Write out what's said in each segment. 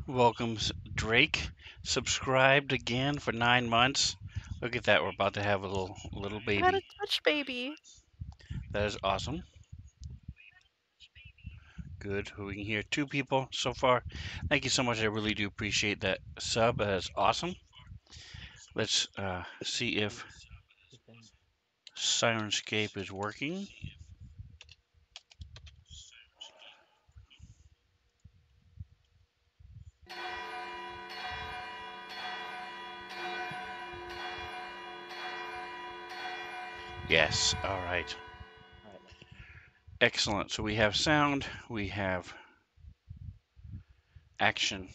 Welcome, Drake. Subscribed again for 9 months. Look at that. We're about to have a little You had a baby. touch baby. That is awesome. Good. We can hear two people so far. Thank you so much. I really do appreciate that sub. That is awesome. Let's see if Sirenscape is working. Yes. All right. Excellent. So we have sound. We have action.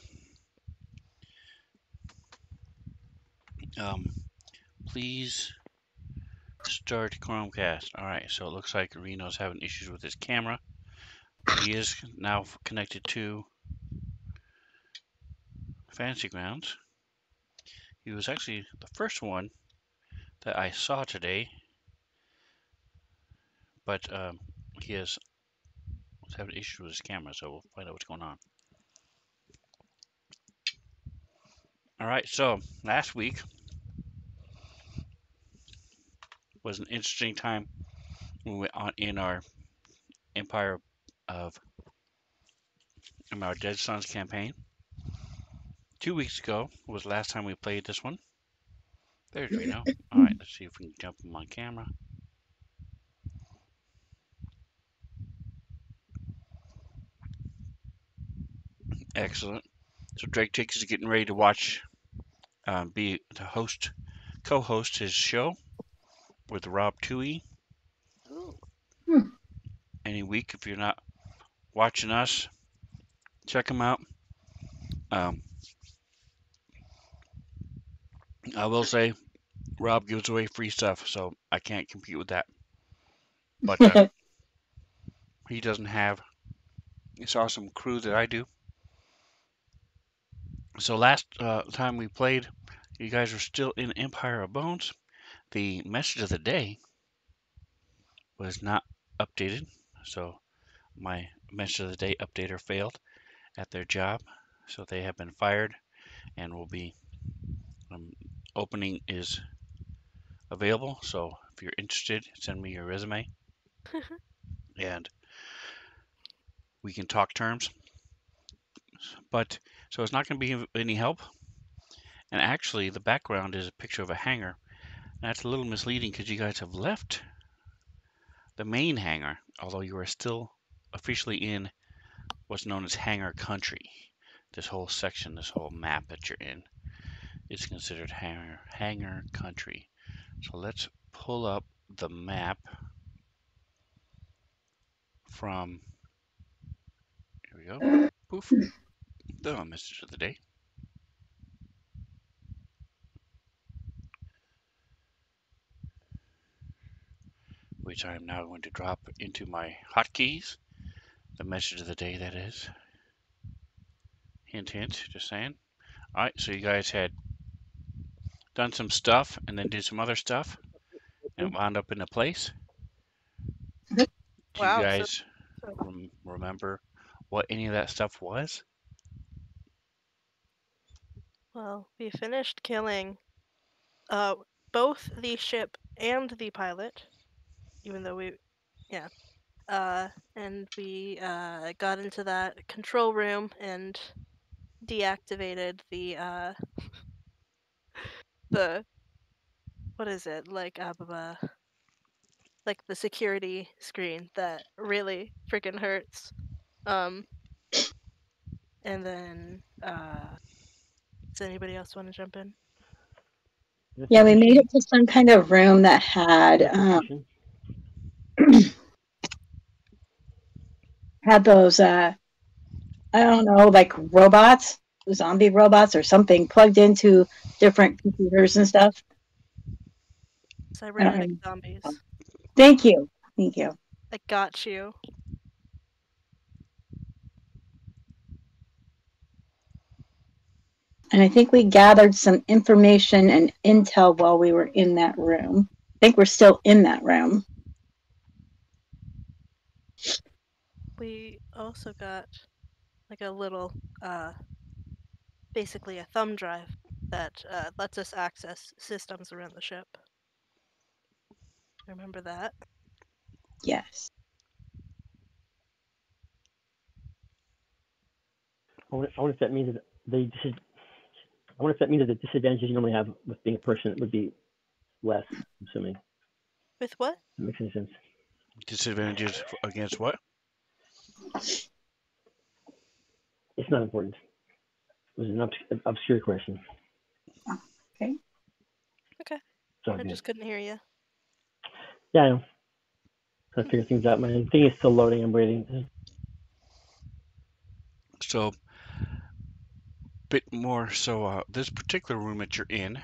Um, please start Chromecast. All right. So it looks like Reno's having issues with his camera, but he is now connected to Fantasy Grounds. He was actually the first one that I saw today, but he was having issues with his camera, so we'll find out what's going on. All right, so last week was an interesting time when we on in our Empire of our Dead Sons campaign. 2 weeks ago was the last time we played this one. There's Reno. All right, let's see if we can jump him on camera. Excellent. So Drake Takes is getting ready to watch, be the host, co-host his show with Rob Toohey Ooh. any week. If you're not watching us, check him out. Um, I will say Rob gives away free stuff, so I can't compete with that. But he doesn't have this awesome crew that I do. So last time we played, you guys were still in Empire of Bones. The message of the day was not updated, so my message of the day updater failed at their job, so they have been fired and will be um, opening is available. So if you're interested, send me your resume and we can talk terms. But so it's not going to be any help. And actually, the background is a picture of a hangar. And that's a little misleading because you guys have left the main hangar, although you are still officially in what's known as hangar country. This whole section, this whole map that you're in, is considered hangar country. So let's pull up the map from. Here we go. Poof. The message of the day. Which I am now going to drop into my hotkeys. The message of the day, that is. Hint, hint, just saying. All right, so you guys had done some stuff and then did some other stuff and wound up in a place. Do you Wow. So, guys remember what any of that stuff was? well, we finished killing uh both the ship and the pilot, even though yeah. And we got into that control room and deactivated the what is it like the security screen that really freaking hurts. Um, and then does anybody else want to jump in? Yeah, we made it to some kind of room that had had those I don't know, like robots, zombie robots or something plugged into different computers and stuff. I don't Cybernetic know. zombies. Thank you. Thank you. I got you. And I think we gathered some information and intel while we were in that room. I think we're still in that room. We also got like a little, basically a thumb drive that lets us access systems around the ship. Remember that? Yes. I wonder if that means that I wonder if that means that the disadvantages you normally have with being a person would be less. I'm assuming. With what? That makes any sense. Disadvantages against what? It's not important. It was an obscure question. Okay. Okay. It's all I good. just couldn't hear you. Yeah, I know. Trying to figure things out. My thing is still loading. I'm waiting. So, bit more. So, this particular room that you're in, I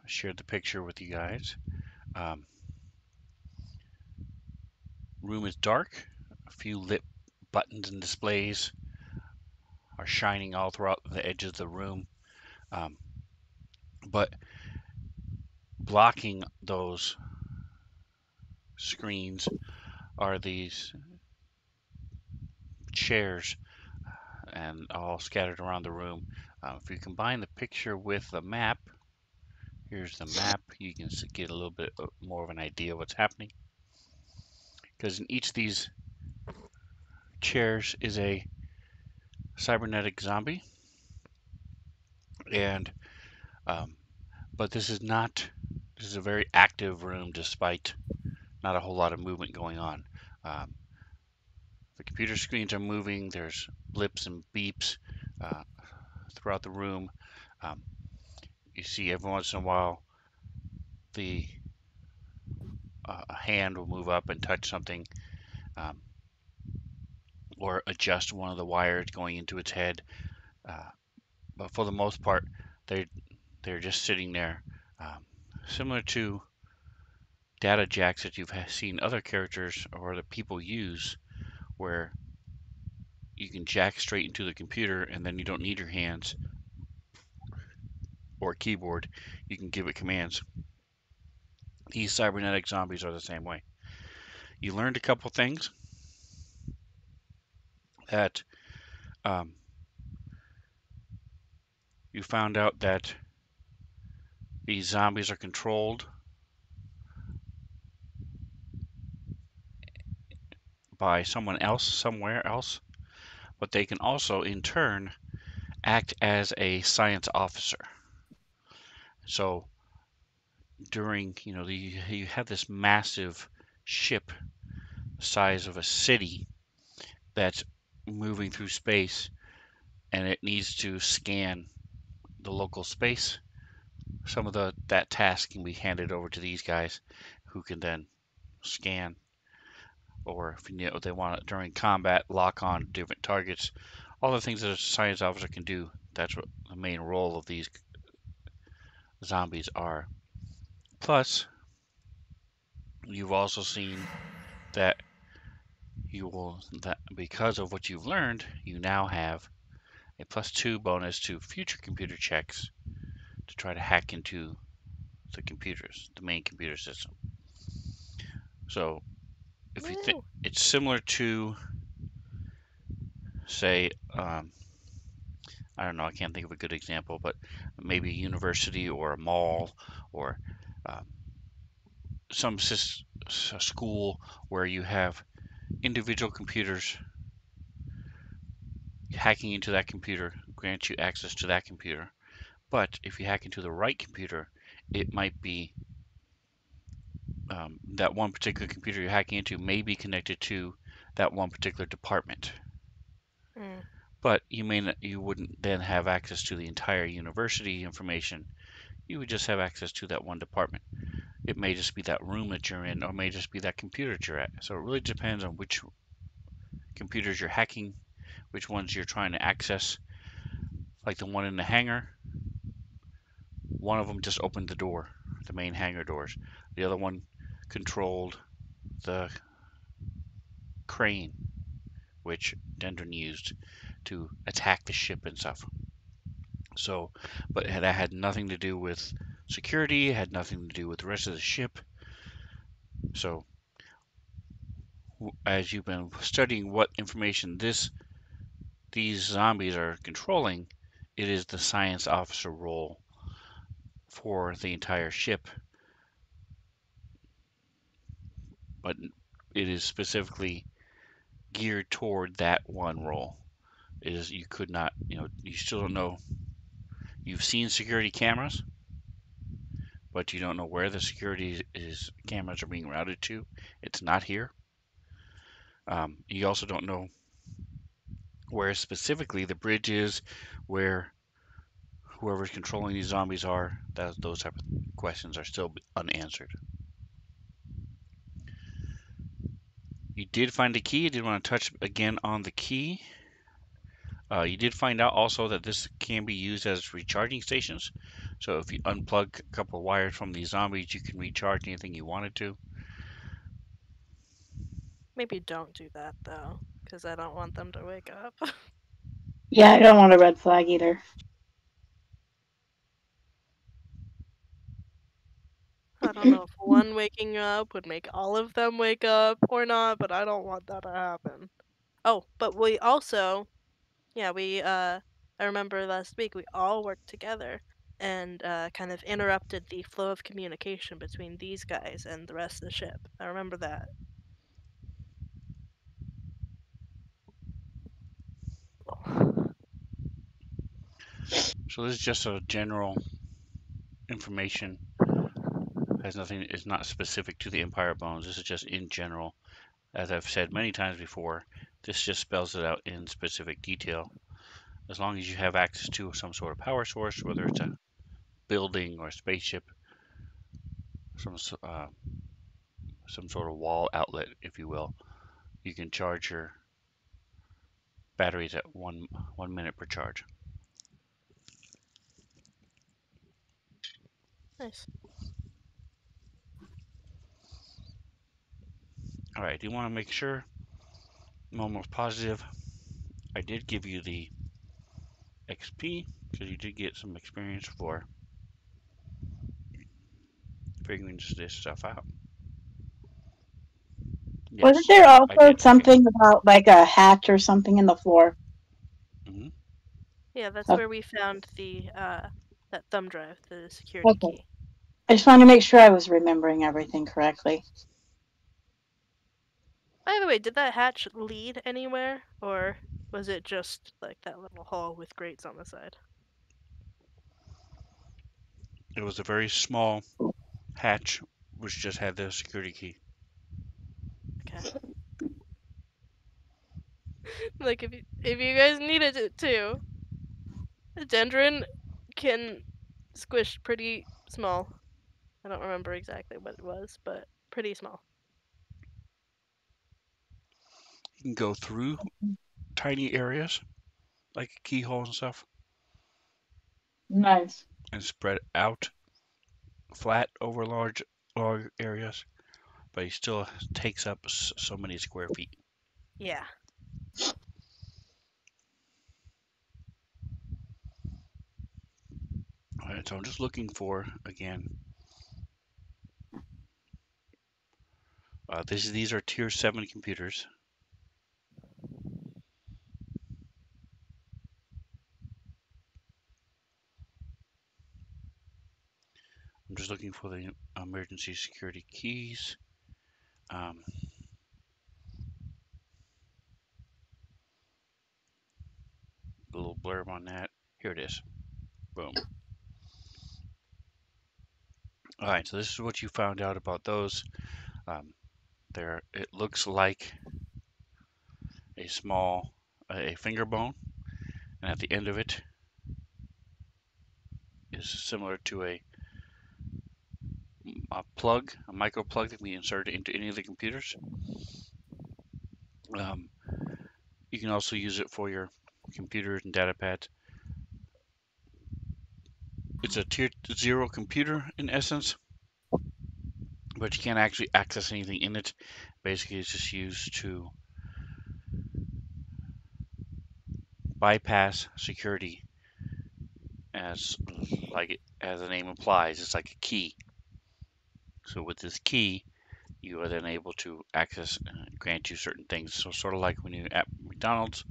shared the picture with you guys. Um, room is dark. A few lit buttons and displays are shining all throughout the edges of the room. Um, but blocking those screens are these chairs and all scattered around the room. If you combine the picture with the map, here's the map, you can get a little bit more of an idea of what's happening. Because in each of these chairs is a cybernetic zombie, and but this is not. This is a very active room, despite not a whole lot of movement going on. Um, the computer screens are moving. There's blips and beeps uh, throughout the room. Um, you see every once in a while the a hand will move up and touch something, um, or adjust one of the wires going into its head. But for the most part, they're they're just sitting there, um, similar to data jacks that you've seen other characters or other people use, where you can jack straight into the computer and then you don't need your hands or a keyboard. You can give it commands. These cybernetic zombies are the same way. You learned a couple things that um, you found out that these zombies are controlled by someone else somewhere else, but they can also in turn act as a science officer. So during, you have this massive ship the size of a city that's moving through space, and it needs to scan the local space. Some of that task can be handed over to these guys, who can then scan, or if they want it during combat, lock on different targets. All the things that a science officer can do. That's what the main role of these zombies are. Plus, you've also seen that that because of what you've learned, you now have a +2 bonus to future computer checks to try to hack into the computers, the main computer system. So if you think, Woo! it's similar to, say, I don't know, I can't think of a good example, but maybe a university or a mall, or um, a school where you have individual computers. Hacking into that computer grants you access to that computer. But if you hack into the right computer, it might be that one particular computer you're hacking into may be connected to that one particular department. Mm. But you wouldn't then have access to the entire university information. You would just have access to that one department. It may just be that room that you're in, or it may just be that computer that you're at. So it really depends on which computers you're hacking, which ones you're trying to access. Like the one in the hangar, one of them just opened the door, the main hangar doors. The other one controlled the crane, which Dendron used to attack the ship and stuff. So, but that had nothing to do with security, had nothing to do with the rest of the ship. So, as you've been studying what information these zombies are controlling, it is the science officer role for the entire ship, but it is specifically geared toward that one role. It is you could not, you still don't know. You've seen security cameras, but you don't know where the security is cameras are being routed to. It's not here. You also don't know where specifically the bridge is, where whoever's controlling these zombies are. Those type of questions are still unanswered. You did find a key. I did want to touch again on the key. You did find out also that this can be used as recharging stations. So if you unplug a couple of wires from these zombies, you can recharge anything you wanted to. Maybe don't do that though, because I don't want them to wake up. Yeah, I don't want a red flag either. I don't know if one waking up would make all of them wake up or not, but I don't want that to happen. Oh, but we also, yeah, I remember last week we all worked together and kind of interrupted the flow of communication between these guys and the rest of the ship. I remember that. So this is just a general information. Has nothing. Is not specific to the Empire Bones. This is just in general. As I've said many times before, this just spells it out in specific detail. As long as you have access to some sort of power source, whether it's a building or a spaceship, some some sort of wall outlet, if you will, you can charge your batteries at 1 minute per charge. Nice. All right, do you want to make sure I'm almost positive I did give you the XP because you did get some experience for figuring this stuff out. Wasn't Yes, there I also did. Okay. something about like a hatch or something in the floor? hmm Yeah, that's Okay. where we found the that thumb drive, the security Okay. key. I just wanted to make sure I was remembering everything correctly. By the way, did that hatch lead anywhere, or was it just like that little hole with grates on the side? It was a very small hatch, which just had the security key. Okay. Like if you guys needed it too, Dendron can squish pretty small. I don't remember exactly what it was, but pretty small. You can go through tiny areas like keyholes and stuff, Nice. and spread out flat over large areas, but he still takes up so many square feet. Yeah. All right, so I'm just looking for again. These are tier 7 computers. I'm just looking for the emergency security keys. Um, a little blurb on that. Here it is. Boom. All right, so this is what you found out about those. Um, it looks like a small a finger bone, and at the end of it is similar to a plug, a micro plug that we insert into any of the computers. Um, you can also use it for your computers and data pads. It's a tier 0 computer in essence, but you can't actually access anything in it. Basically, it's just used to bypass security, as as the name implies. It's like a key. So with this key, you are then able to access grant you certain things. So sort of like when you're at McDonald's,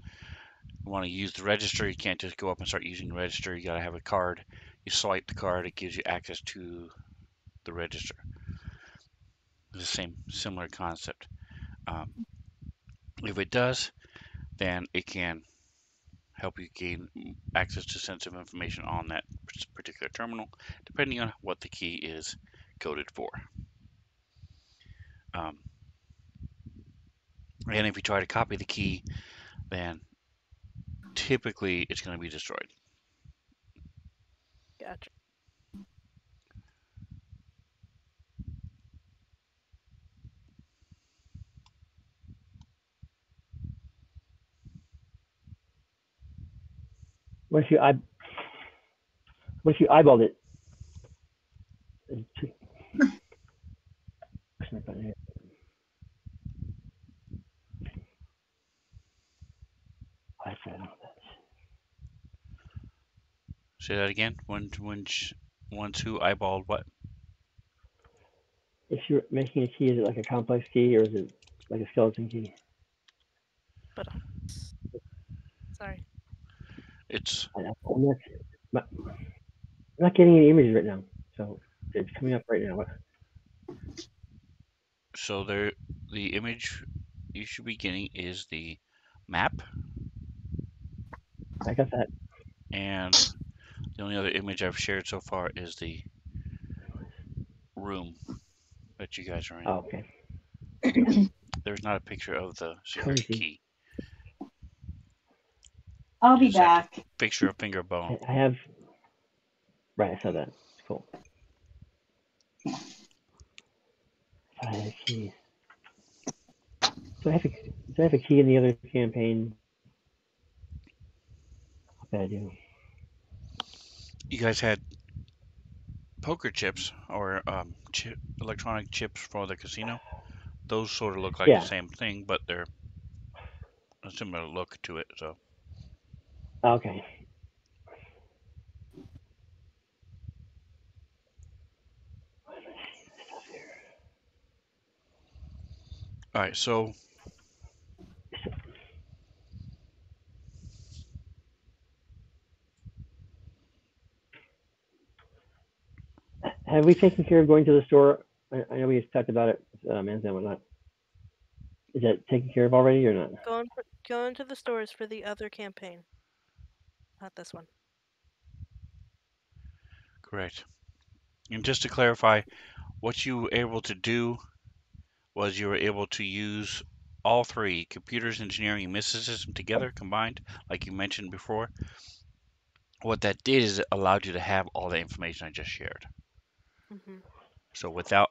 you want to use the register, you can't just go up and start using the register. You got to have a card. You swipe the card, it gives you access to the register. It's the same similar concept. Um, if it does, then it can help you gain access to sensitive information on that particular terminal, depending on what the key is coded for. Um, and if you try to copy the key, then typically it's going to be destroyed. Gotcha. What if you eyeballed it? I said, Say that again. Once who eyeballed what? if you're making a key, is it like a complex key or is it like a skeleton key? But sorry. It's I'm not getting any images right now, so it's coming up right now. so there. The image you should be getting is the map, I got that. and the only other image I've shared so far is the room that you guys are in. Oh, okay. There's not a picture of the secret Crazy. key. I'll You be just have to back. picture a finger bone. I have. Right, I saw that. Cool. Five keys. Do I have a key in the other campaign? I bet I do. You guys had poker chips or electronic chips for the casino. Those sort of look like the Yeah. same thing, but they're a similar look to it. So Okay. all right, so Have we taken care of going to the store? I know we talked about it, Manza and whatnot. Is that taken care of already or not? Going to the stores for the other campaign, not this one. correct. And just to clarify, what you were able to do was you were able to use all three computers, engineering, and mysticism together combined, like you mentioned before. What that did is it allowed you to have all the information I just shared. Hmm. So without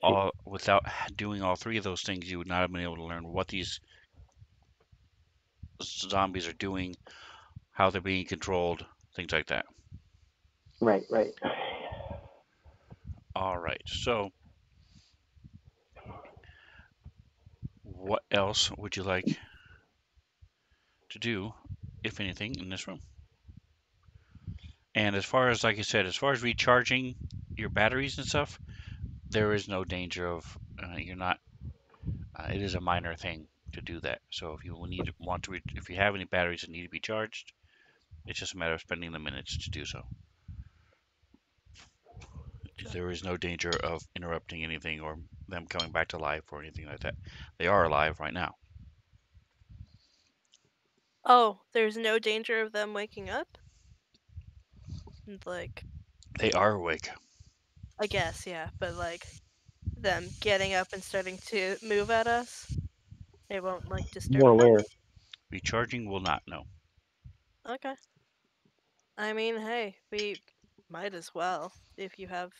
doing all three of those things, you would not have been able to learn what these zombies are doing, how they're being controlled, things like that. Right, right. All right. So what else would you like to do, if anything, in this room? And as far as, like I said, as far as recharging your batteries and stuff, there is no danger of you're not. It is a minor thing to do that. So if you want to, if you have any batteries that need to be charged, it's just a matter of spending the minutes to do so. Sure. There is no danger of interrupting anything or them coming back to life or anything like that. They are alive right now. Oh, there's no danger of them waking up? Like, They are awake. I guess, yeah, but like them getting up and starting to move at us, it won't like More disturb them? aware. Recharging will not. No. Okay. I mean, hey, we might as well. If you have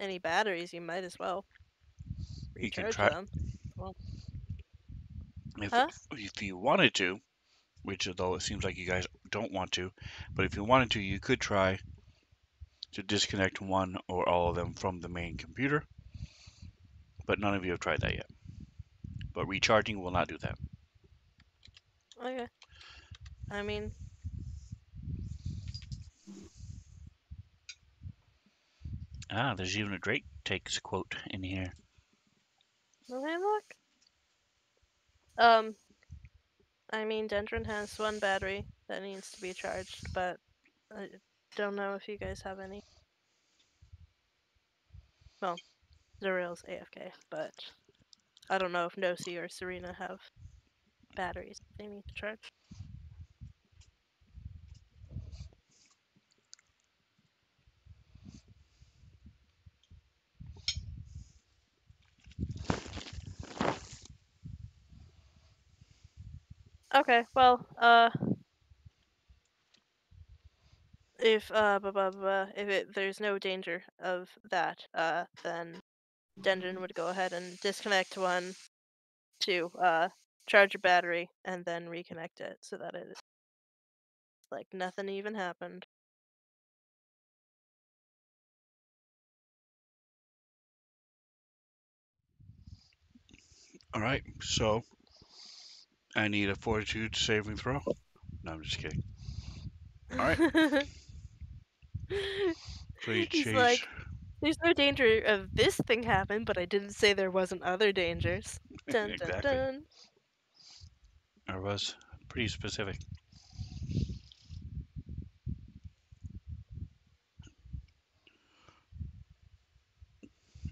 any batteries, you might as well You can recharge try them. Well, if huh? if you wanted to, which though it seems like you guys don't want to, but if you wanted to, you could try to disconnect one or all of them from the main computer. But none of you have tried that yet. But recharging will not do that. Okay. I mean, Ah, there's even a Drake takes quote in here. Will I look? I mean, Dendron has one battery that needs to be charged, but I don't know if you guys have any. Well, Zuriel's AFK, but I don't know if Nosi or Serena have batteries they need to charge. Okay, well, if there's no danger of that, then Dendron would go ahead and disconnect one to charge a battery and then reconnect it so that it's like nothing even happened. All right, so I need a fortitude saving throw. No, I'm just kidding. All right, so you He's change. like, there's no danger of this thing happen, but I didn't say there wasn't other dangers. Dun dun Exactly. dun. I was pretty specific.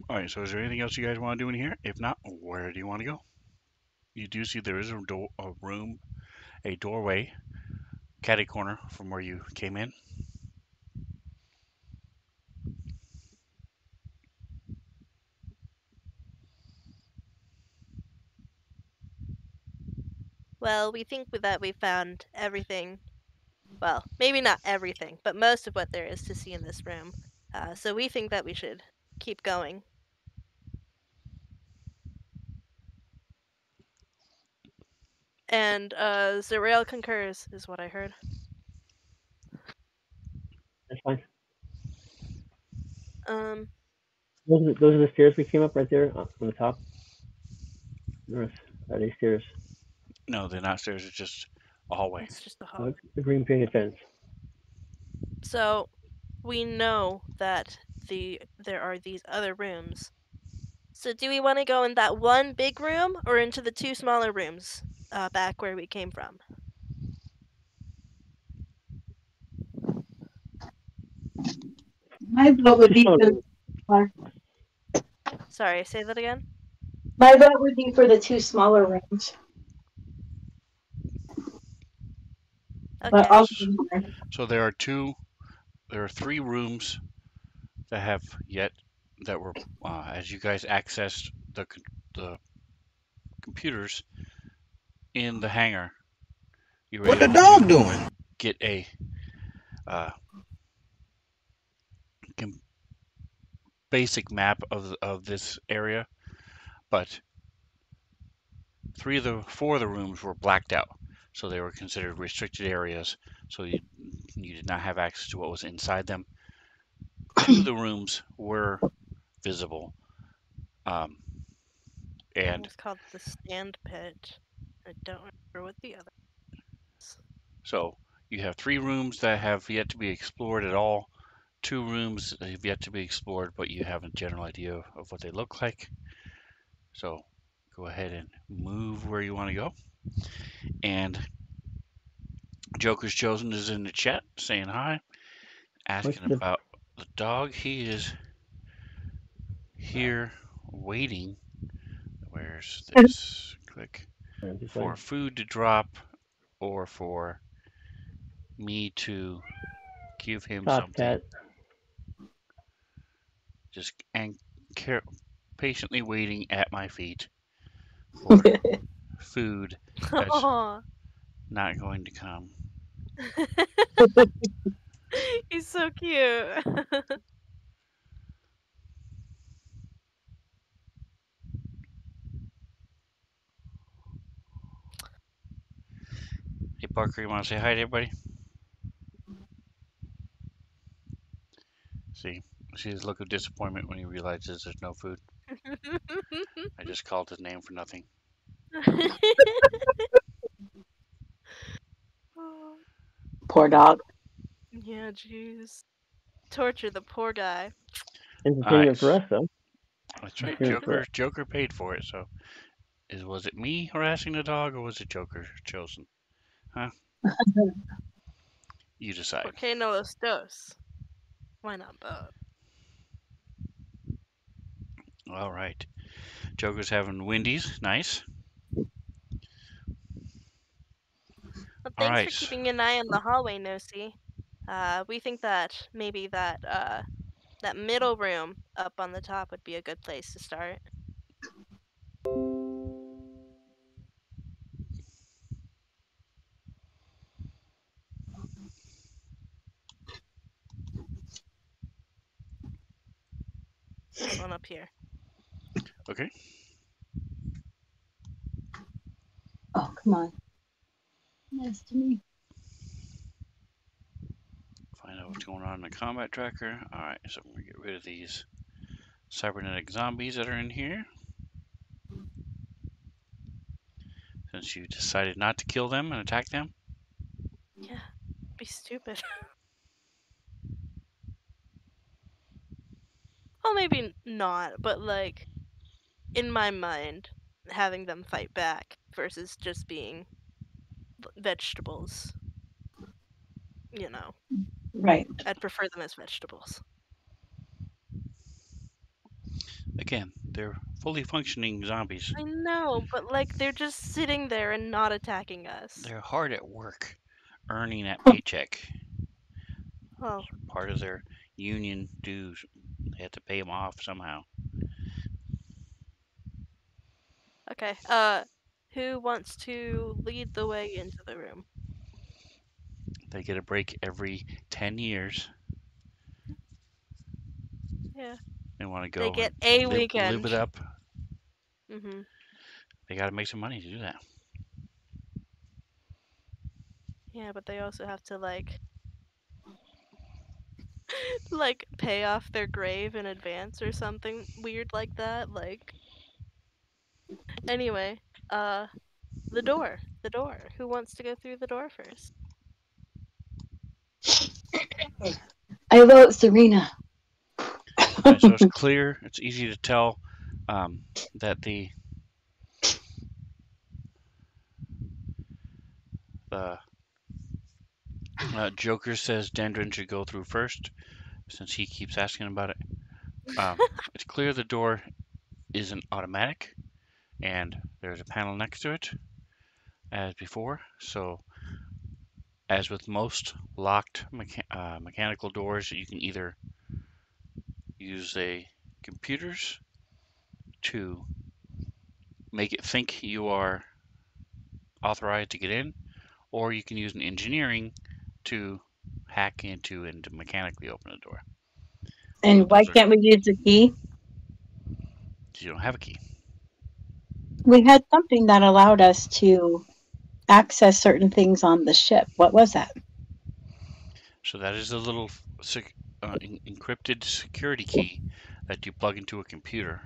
All right, so is there anything else you guys want to do in here? If not, where do you want to go? You do see there is a room, a doorway, catty corner from where you came in. Well, we think that we found everything. Well, maybe not everything, but most of what there is to see in this room. So we think that we should keep going. And Zerael concurs, is what I heard. That's fine. Um, Those are the stairs we came up right there on the top. North. Are they stairs? No, they're not stairs. It's just a hallway. it's just a Oh, hall. it's the green painted fence. So we know that there are these other rooms. So do we want to go in that one big room or into the two smaller rooms back where we came from? My vote would Two be smaller for rooms. Sorry, say that again. my vote would be for the two smaller rooms. But Okay. I'll So there are three rooms that have yet that were as you guys accessed the computers in the hangar, you were What the able to dog doing? get a uh, basic map of this area, but four of the rooms were blacked out, so they were considered restricted areas. So you did not have access to what was inside them. Two of the rooms were visible, um, One and was called the Stand Pit. I don't remember what the other is. so you have three rooms that have yet to be explored at all. Two rooms that have yet to be explored, but you have a general idea of what they look like. So go ahead and move where you want to go. And Joker's Chosen is in the chat saying hi, What's asking the about the dog. He is here waiting. Where's this? Click this way? for food to drop or for me to give him Top something. cat. Just and patiently waiting at my feet for food that's Aw. not going to come. He's so cute. Hey Parker, you want to say hi to everybody? See, his look of disappointment when he realizes there's no food. I just called his name for nothing. poor dog. Yeah, jeez. Torture the poor guy. All right, Entertainment for us though. That's right. You're correct. Joker paid for it. So, was it me harassing the dog, or was it Joker chosen? Huh? You decide. ¿Por qué no los dos? Why not both? All right. Joker's having Wendy's. Nice. Well, All thanks for right. keeping an eye on the hallway, Nosy. We think that maybe that middle room up on the top would be a good place to start. This one up here. Okay. Oh, come on. Nice to me. Find out what's going on in the combat tracker. All right. So I'm gonna get rid of these cybernetic zombies that are in here. Since you decided not to kill them and attack them. Yeah, be stupid. Well, maybe not, but like in my mind, having them fight back versus just being vegetables. You know, Right. I'd prefer them as vegetables. Again, they're fully functioning zombies. I know, but like they're just sitting there and not attacking us. They're hard at work, earning that paycheck. Well, Part of their union dues. They have to pay them off somehow. okay. Who wants to lead the way into the room? They get a break every 10 years. Yeah. They want to They go get and a live it weekend. up. Mhm. They got to make some money to do that. Yeah, but they also have to like pay off their grave in advance or something weird like that. Like anyway, uh the door. The door. Who wants to go through the door first? I vote Serena. All right, so it's clear. It's easy to tell that the Joker says Dendron should go through first, since he keeps asking about it. It's clear the door isn't automatic, and there's a panel next to it, as before. So, as with most locked mechanical doors, you can either use a computers to make it think you are authorized to get in, or you can use an engineering to hack into and to mechanically open a door. So And why those are can't we use the key? you don't have a key. We had something that allowed us to access certain things on the ship. What was that? So that is a little encrypted security key that you plug into a computer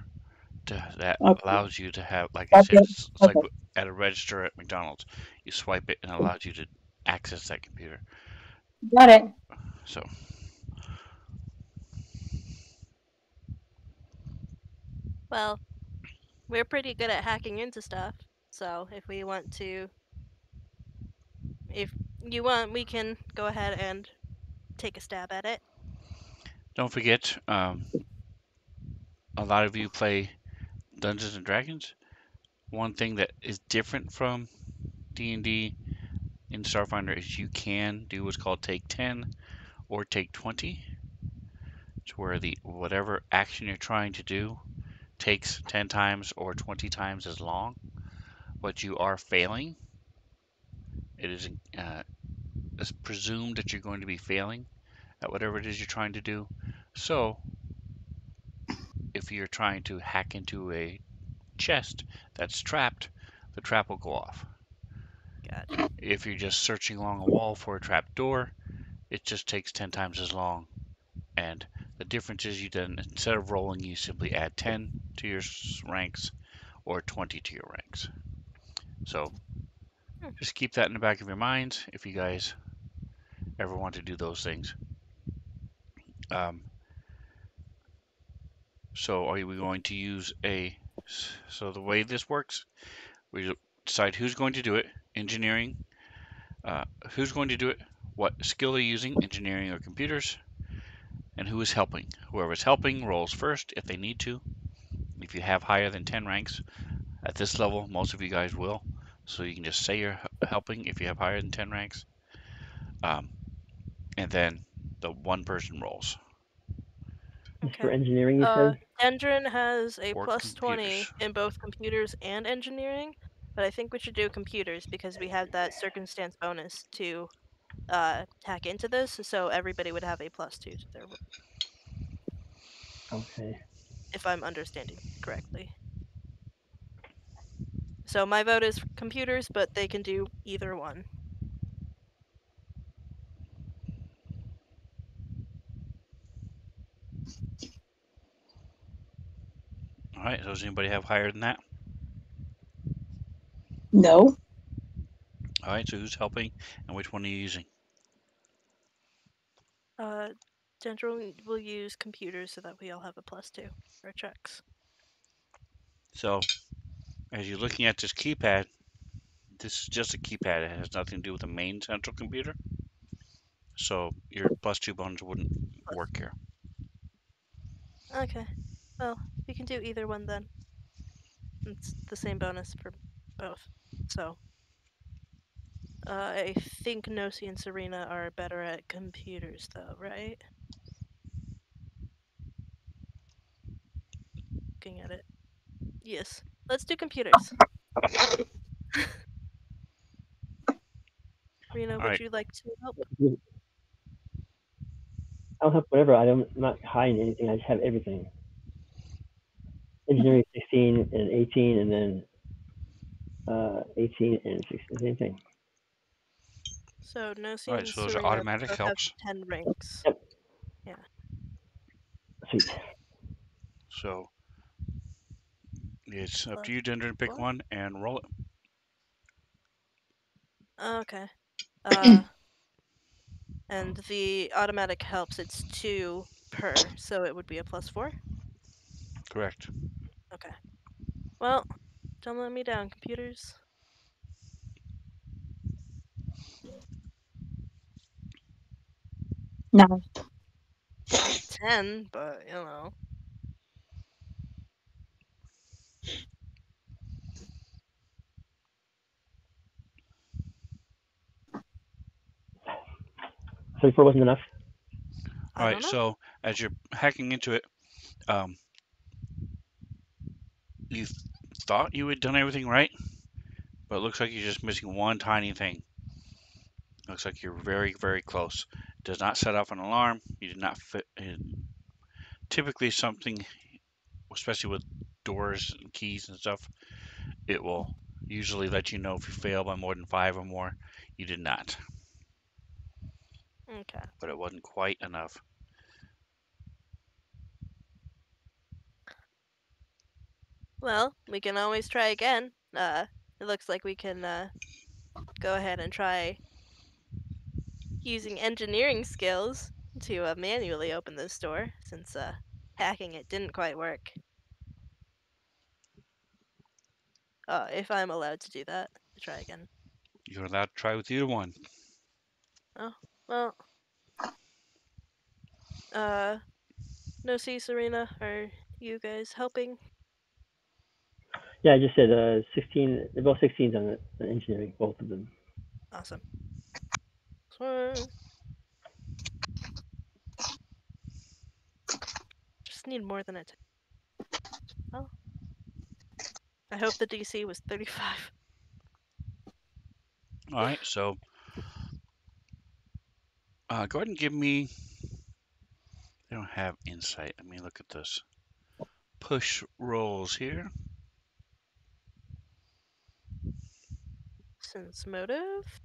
that Okay. allows you to have, like I said, Okay. it's like Okay. at a register at McDonald's. You swipe it and it allows you to access that computer. Got it. So Well, we're pretty good at hacking into stuff. So if you want, we can go ahead and take a stab at it. don't forget, a lot of you play Dungeons and Dragons. One thing that is different from D&D in Starfinder is you can do what's called take 10 or take 20. It's where the whatever action you're trying to do takes 10 times or 20 times as long, but you are failing. It is it's presumed that you're going to be failing at whatever it is you're trying to do. So, if you're trying to hack into a chest that's trapped, the trap will go off. Gotcha. If you're just searching along a wall for a trap door, it just takes 10 times as long. And the difference is you then, instead of rolling, you simply add 10 to your ranks or 20 to your ranks. So Hmm. just keep that in the back of your minds if you guys ever want to do those things. Um, So are we going to use a? So the way this works, we decide who's going to do it. Engineering. Who's going to do it? What skill they're using, engineering or computers, and who is helping. Whoever's helping rolls first if they need to. If you have higher than 10 ranks at this level, most of you guys will. So you can just say you're helping if you have higher than 10 ranks. Um, and then the one person rolls Just for Okay. engineering, you said? Dendron has a for plus 20 computers. in both computers and engineering, but I think we should do computers because we have that circumstance bonus to tack into this, so everybody would have a +2 to their roll, Okay. if I'm understanding correctly. So my vote is for computers, but they can do either one. All right, so does anybody have higher than that? No. All right, so who's helping and which one are you using? Dendron will use computers so that we all have a +2 for our checks. So as you're looking at this keypad, this is just a keypad. It has nothing to do with the main central computer. So your +2 bonus wouldn't work here. Okay. Well, we can do either one then. It's the same bonus for both. So, I think Nosi and Serena are better at computers, though, right? Looking at it. Yes. Let's do computers. Serena, All would right, you like to help? I'll have whatever. I'm not hiding anything. I just have everything. Engineering 16 and 18, and then 18 and 16. Same thing. So, all Nosi right. and So those are Serena automatic both have helps. 10 ranks. Yep. Yeah. Sweet. So it's up Plus to you, Dendron, to pick four? one and roll it. Okay. And the automatic helps, it's 2 per, so it would be a +4? Correct. Okay. Well, don't let me down, computers. No. 10, but, you know. So 4 wasn't enough. All I right. don't know. So as you're hacking into it, um, you thought you had done everything right, but it looks like you're just missing one tiny thing. Looks like you're very, very close. Does not set off an alarm. You did not fit. Typically, something, especially with doors and keys and stuff, it will usually let you know if you fail by more than 5 or more. You did not, Okay. but it wasn't quite enough. Well, we can always try again. It looks like we can go ahead and try using engineering skills to manually open this door, since hacking it didn't quite work. If I'm allowed to do that, to try again. You're allowed to try with either one. Oh, well. No, see, Serena, are you guys helping? Yeah, I just said 16. They're both 16s on the engineering, both of them. Awesome. So, just need more than a 10. Well, I hope the DC was 35. All right, so go ahead and give me. They don't have insight. Let me look at this. Push rolls here. Since motive?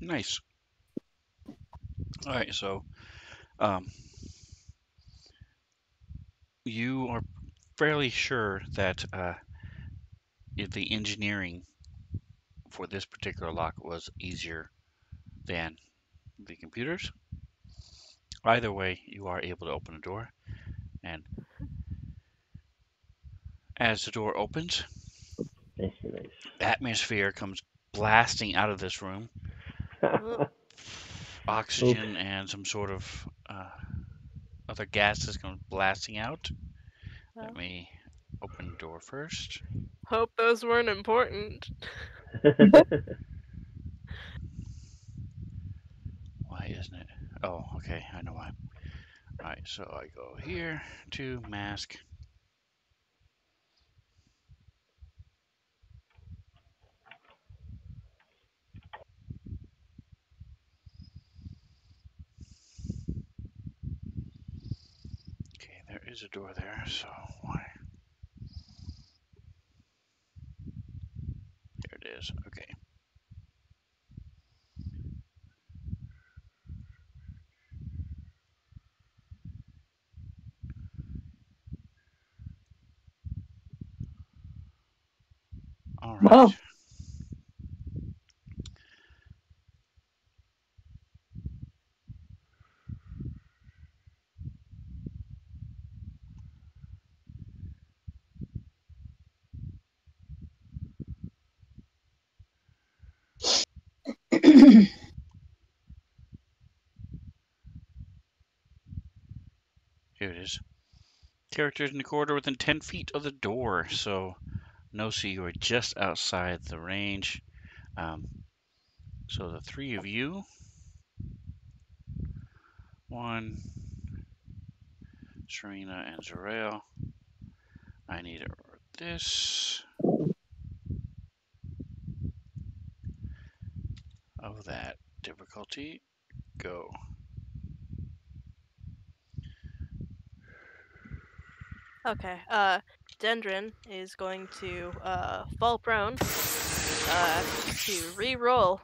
Nice. All right, so um, you are fairly sure that the engineering for this particular lock was easier than the computers. Either way, you are able to open the door, and as the door opens, Nice, nice. atmosphere comes blasting out of this room. Oh, Oops. Oxygen and some sort of other gases come blasting out. Let well, me open the door first. hope those weren't important. Why isn't it? Oh, okay, I know why. All right, so I go here to mask. Okay, there is a door there, so why? There it is. Okay. All right. Whoa. Here it is. Characters in the corridor within 10 feet of the door. So, no, so you are just outside the range. Um, so the three of you, one, Serena and Zarel. I need this of that difficulty. Go. Okay. Dendron is going to fall prone to re-roll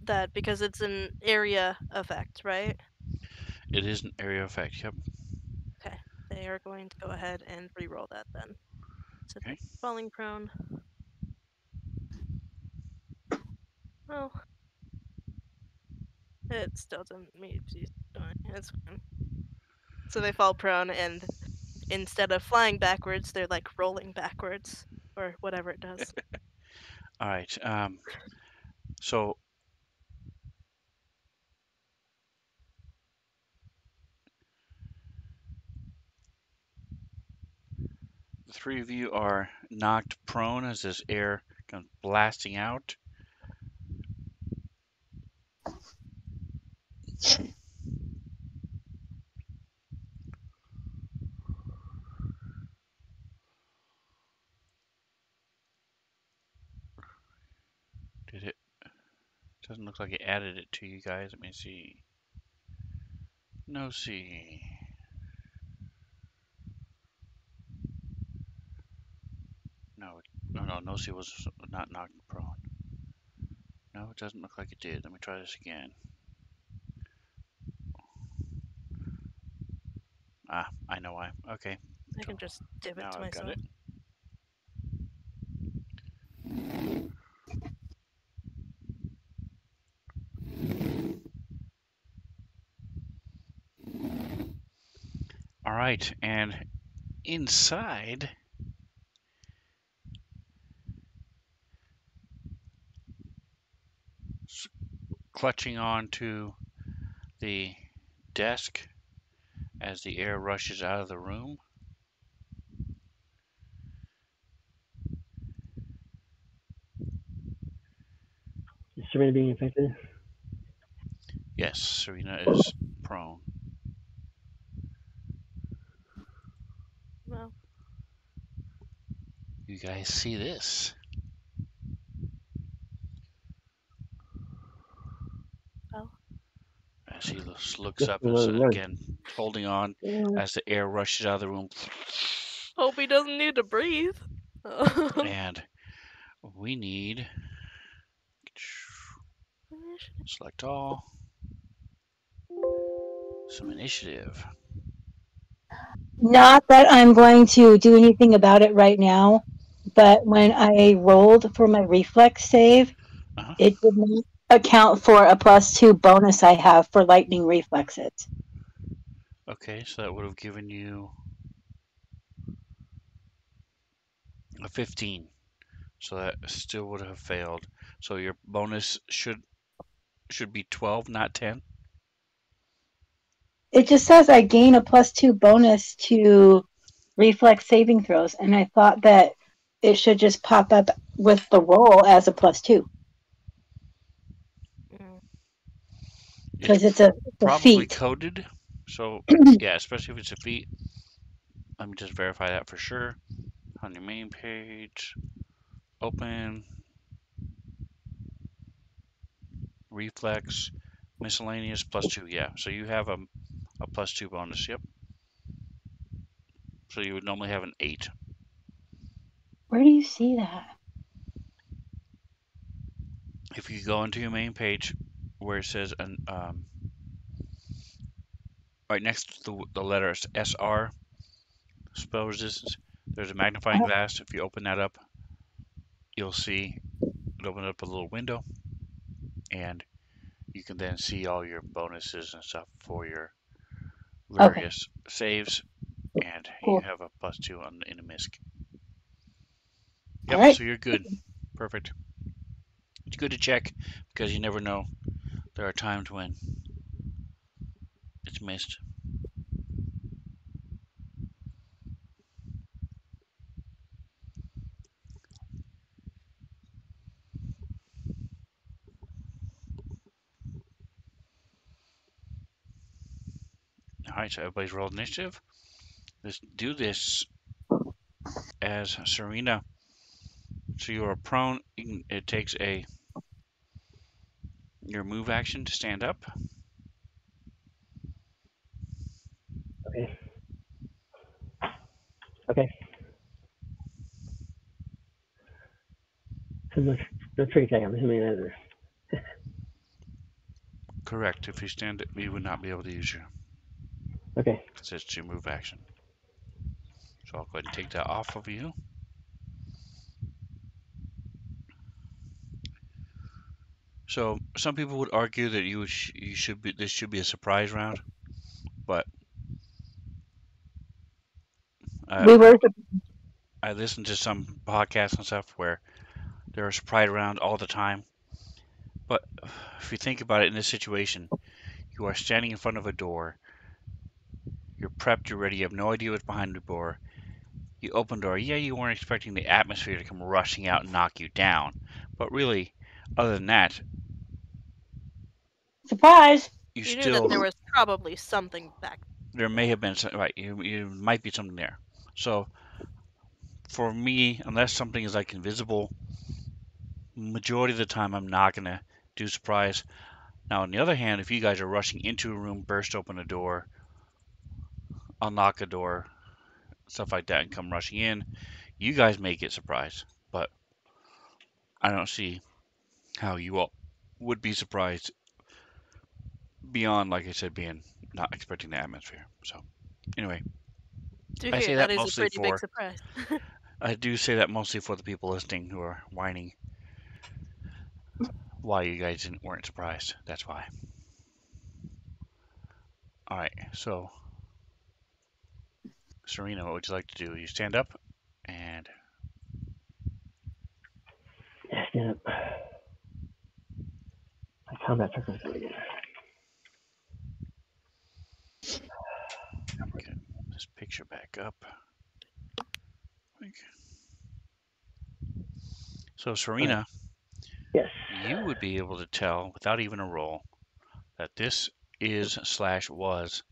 that because it's an area effect, right? It is an area effect. Yep. Okay. They are going to go ahead and re-roll that then. So they're Okay. falling prone. Well, it still doesn't mean it's fine. So they fall prone, and instead of flying backwards, they're like rolling backwards or whatever it does. All right. So the three of you are knocked prone as this air comes blasting out. Did it? Doesn't look like it added it to you guys. Let me see. No see. No, no see was not knocked prone. No, it doesn't look like it did. Let me try this again. Ah, I know why. Okay, I so can just give it now to I've got myself. it. All right, and inside, clutching onto the desk as the air rushes out of the room. Is Serena being infected? Yes, Serena is prone. Well, You guys see this? well. As he looks Just up and run. again holding on as the air rushes out of the room. Hope he doesn't need to breathe. And we need initiative. Select all. Some initiative. Not that I'm going to do anything about it right now, but when I rolled for my reflex save, Uh-huh. it did not account for a +2 bonus I have for lightning reflexes. Okay, so that would have given you a 15. So that still would have failed. So your bonus should be 12, not 10. It just says I gain a +2 bonus to reflex saving throws, and I thought that it should just pop up with the roll as a +2 Mm. It's because it's a probably feat. coded. So yeah, especially if it's a feat. Let me just verify that for sure. On your main page, open, reflex, miscellaneous +2. Yeah, so you have a +2 bonus. Yep. So you would normally have an 8. Where do you see that? If you go into your main page where it says right next to the letter SR, spell resistance, there's a magnifying glass. If you open that up, you'll see it open up a little window, and you can then see all your bonuses and stuff for your Okay, various saves, and you cool. have a +2 on in a misc. All Yep, right. so you're good. Perfect. It's good to check because you never know. There are times when it's missed. All right, so everybody's rolled initiative. Let's do this as Serena. So you are prone. It takes your move action to stand up. Okay. Okay. So the trick tag, I'm assuming that is. Correct. If you stand up, you would not be able to use your Okay. because it's your move action. So I'll go ahead and take that off of you. So some people would argue that you should be this should be a surprise round, but I We were I listen to some podcasts and stuff where there are surprise rounds all the time. But if you think about it in this situation, you are standing in front of a door. You're prepped. You're ready. You have no idea what's behind the door. You open the door. Yeah, you weren't expecting the atmosphere to come rushing out and knock you down. But really, other than that, surprised. you You knew that still there was probably something back. there may have been some, right. You might be something there. So for me, unless something is like invisible, majority of the time I'm not gonna do surprise. Now, on the other hand, if you guys are rushing into a room, burst open a door, unlock a door, stuff like that, and come rushing in, you guys may get surprised. But I don't see how you all would be surprised beyond, like I said, being not expecting the atmosphere. So anyway, To be I fair, say that that is a mostly pretty big for surprise. I do say that mostly for the people listening who are whining why you guys weren't surprised. That's why. All right, so Serena, what would you like to do? You stand up and Yeah, stand up. My combat took us again. get this picture back up. So All right. Serena, Yes. you would be able to tell without even a roll that this is slash was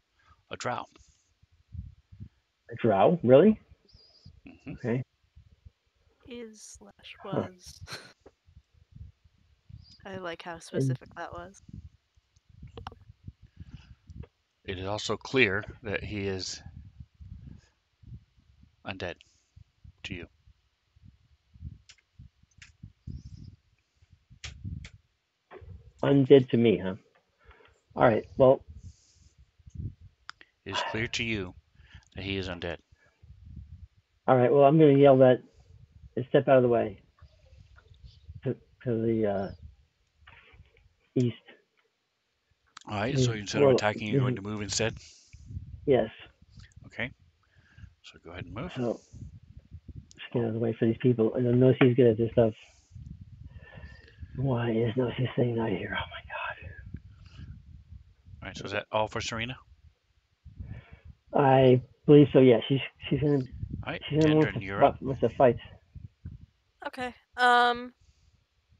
a drow. A drow? Really? Hmm. Okay. Is slash Huh. was. I like how And specific that was. It is also clear that he is undead to you. undead to me, huh? All right. Well, It is clear to you that he is undead. all right. Well, I'm going to yell that and step out of the way to the east. All right, so These instead of war. attacking, you're going to move instead? Yes. Okay, so go ahead and move. So just get out of the way for these people. And then Nossy's good at this stuff. Why is Nosy saying not here? Oh All right, so is that all for Serena? my. I believe so. Yeah. She's gonna All right, she's gonna Dendron, you're up. Okay.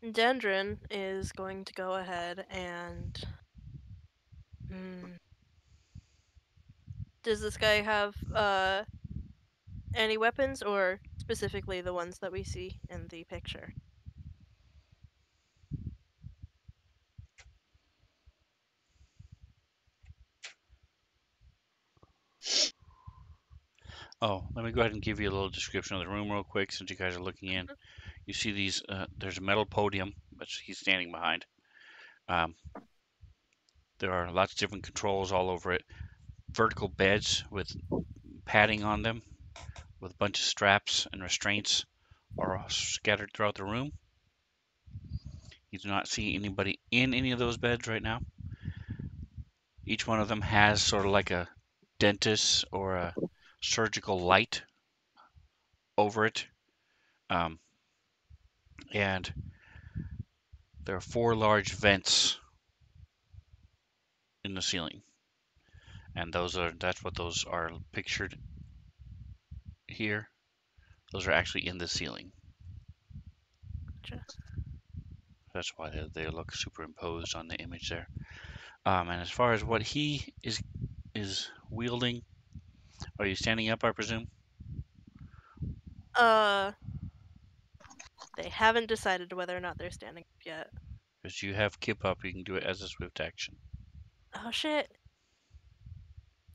Dendron is going to go ahead and. Does this guy have any weapons, or specifically the ones that we see in the picture? Oh, let me go ahead and give you a little description of the room real quick since you guys are looking in. You see these, there's a metal podium, which he's standing behind. Um, there are lots of different controls all over it. Vertical beds with padding on them with a bunch of straps and restraints are all scattered throughout the room. You do not see anybody in any of those beds right now. Each one of them has sort of like a dentist or a surgical light over it. Um, and there are 4 large vents in the ceiling. And that's what those are pictured here. Those are actually in the ceiling. Gotcha. That's why they look superimposed on the image there. And as far as what he is wielding, are you standing up, I presume? Uh, they haven't decided whether or not they're standing up yet. Because you have Kip up, you can do it as a swift action. Oh shit.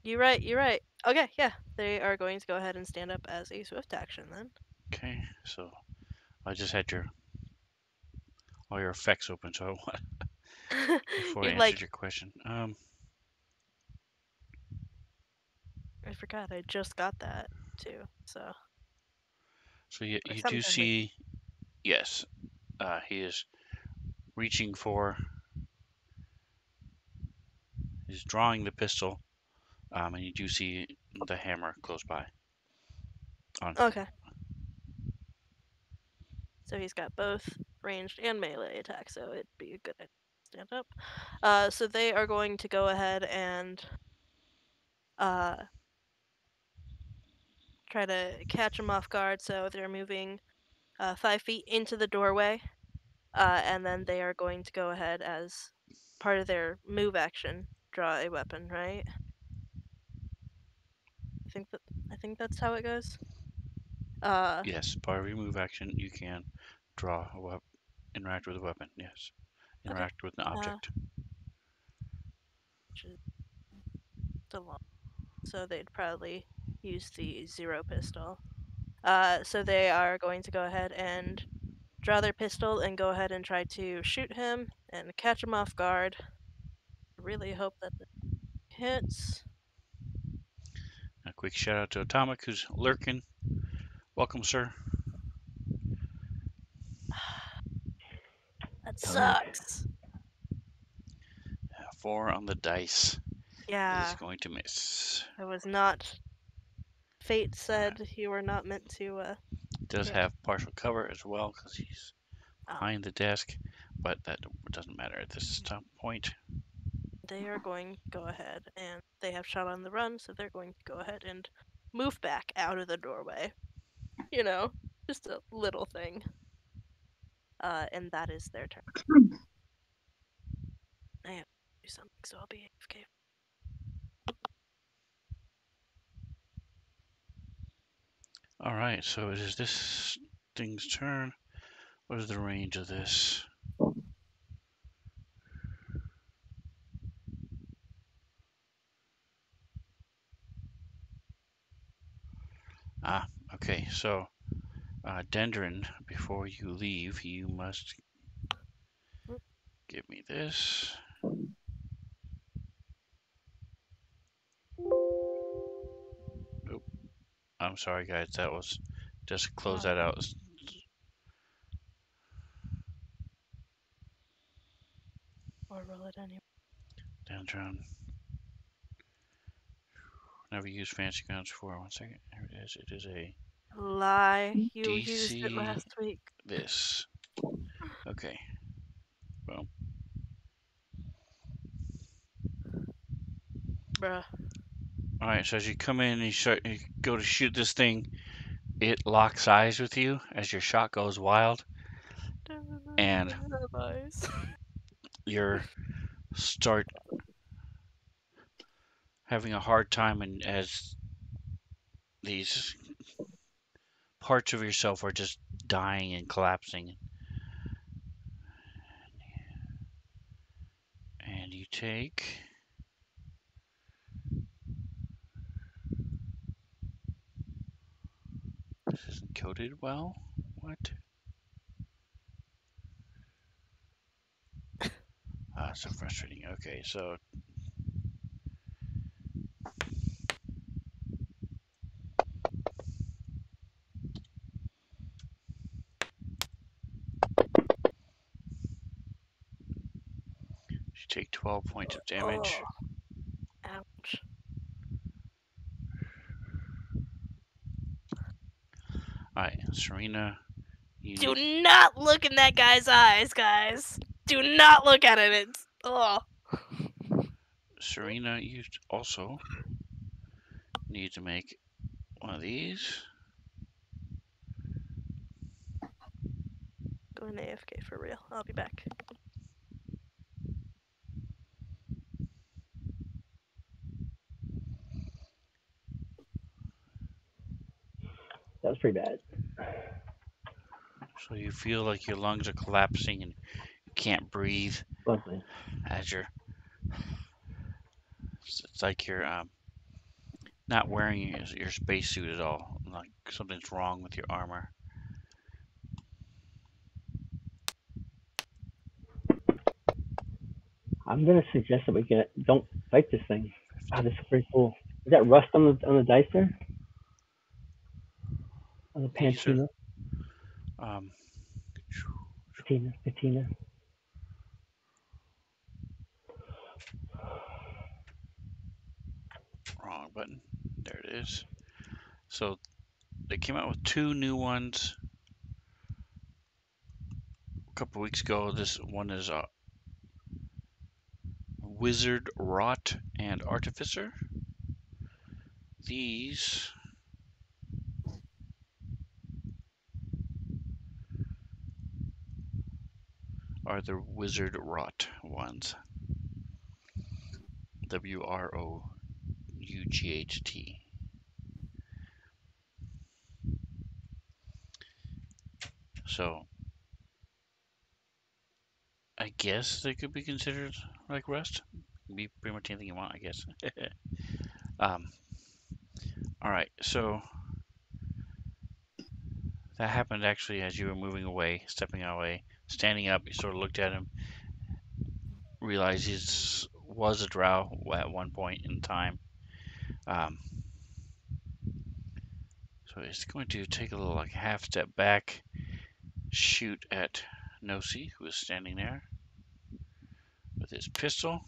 You're right. Okay, yeah. They are going to go ahead and stand up as a swift action then. Okay, so I just had all your effects open, so before I You answered like, your question. I forgot I just got that too. So So you for do some reason. see, yes, he is reaching for, he's drawing the pistol, and you do see the hammer close by. Okay. So he's got both ranged and melee attacks, so it'd be a good idea to stand up. So they are going to go ahead and uh try to catch him off guard. So they're moving 5 feet into the doorway, and then they are going to go ahead as part of their move action, draw a weapon. Right? I think that's how it goes. Uh, Yes, part of your move action, you can draw a weapon, interact with a weapon. Yes, okay. interact with an Uh, object. which is a lot. So they'd probably use the zero pistol. So they are going to go ahead and draw their pistol and go ahead and try to shoot him and catch him off guard. Really hope that it hits. A quick shout out to Atomic, who's lurking. Welcome, sir. That God. sucks. 4 on the dice. It is Yeah, going to miss. I was not. Fate Uh, said you were not meant to does hit. have partial cover as well because he's Oh, behind the desk, but that doesn't matter at this point. they are going to go ahead and they have shot on the run, so they're going to go ahead and move back out of the doorway. You know, just a little thing. And that is their turn. I have to do something, so I'll be AFK. All right, so it is this thing's turn. What is the range of this? Ah, okay. So, Dendron, before you leave, you must Give me this. Oop. I'm sorry, guys. That was just close that out. Or roll it anyway. Dendron. Never used fancy guns before. 1 second. Here it is. It is a Lie. You used it DC last week. this. Okay. Well, Bruh. all right. So as you come in and you go to shoot this thing, it locks eyes with you as your shot goes wild, and you start having a hard time, and as these parts of yourself are just dying and collapsing. And you take this isn't coded well. What? So frustrating. Okay, so you take 12 points of damage. Oh. Ouch. Alright, Serena, you Do not look in that guy's eyes, guys. Do not look at it. It's Serena, you also need to make one of these. Going AFK for real. I'll be back. That was pretty bad. So you feel like your lungs are collapsing and you can't breathe Lovely. as it's like you're not wearing your spacesuit at all. Like something's wrong with your armor. I'm gonna suggest that we don't fight this thing. Ah, this is pretty cool. Is that rust on the dice there? On the These are patina? Patina. wrong button. There it is. So they came out with 2 new ones a couple weeks ago. This one is Wizard, Rot, and Artificer. These are the Wizard Rot ones. WROUGHT. So I guess they could be considered like Rust. Be pretty much anything you want, I guess. All right, so that happened actually as you were moving away, stepping away, standing up. You sort of looked at him, realized he was a drow at one point in time. So he's going to take a little like half step back, shoot at Nosi, who is standing there with his pistol.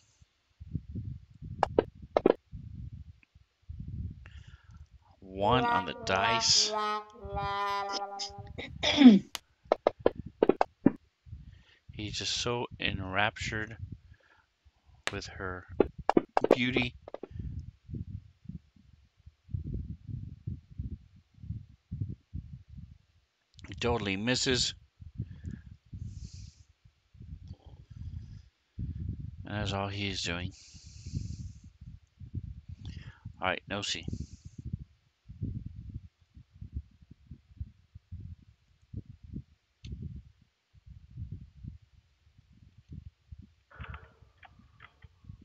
One on the dice. He's just so enraptured with her beauty. He totally misses. And that's all he's doing. Alright, Nosi.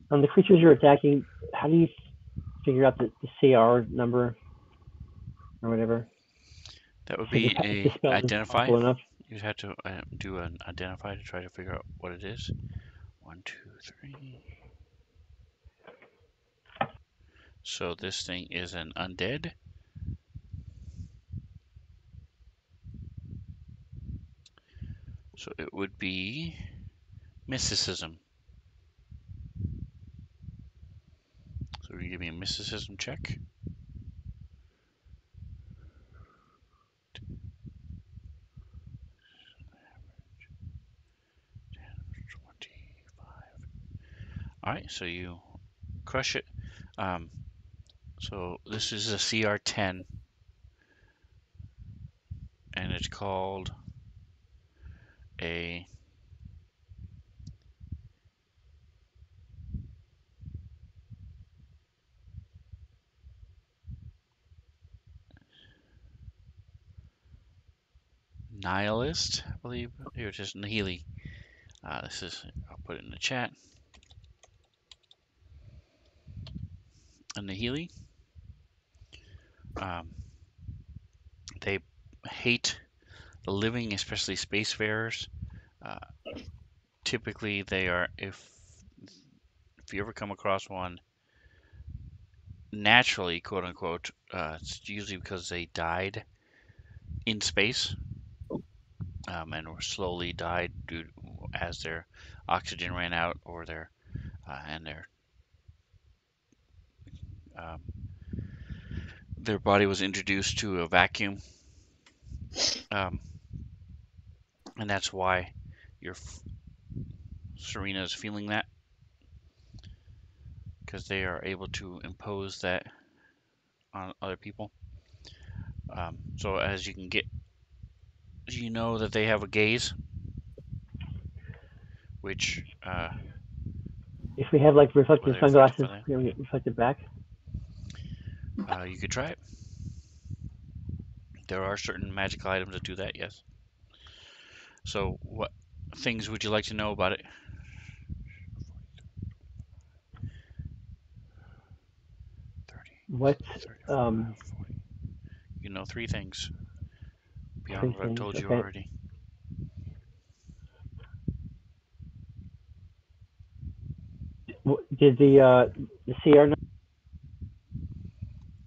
The creatures you're attacking, how do you figure out the CR number or whatever? That would So be just a dispel identify. enough. You'd have to do an identify to try to figure out what it is. 1, 2, 3. So this thing is an undead. So it would be mysticism. So you give me a mysticism check. All right, so you crush it. So this is a CR10, and it's called a nihilist, I believe. Here it is, Nihili. This is, I'll put it in the chat. A Nihili. They hate the living, especially spacefarers. Uh, Typically, they are, if you ever come across one naturally, quote unquote, it's usually because they died in space, and were slowly died as their oxygen ran out, or um, their body was introduced to a vacuum, um, and that's why your Serena is feeling that, because they are able to impose that on other people. So as you can get, you know that they have a gaze, which If we have like were reflective they affected sunglasses, by that? you know, get reflected back. You could try it. There are certain magical items that do that, yes. So what things would you like to know about it? 30, What 35, 40. You know 3 things beyond three what I've things? told you Okay. already. Did the CR know?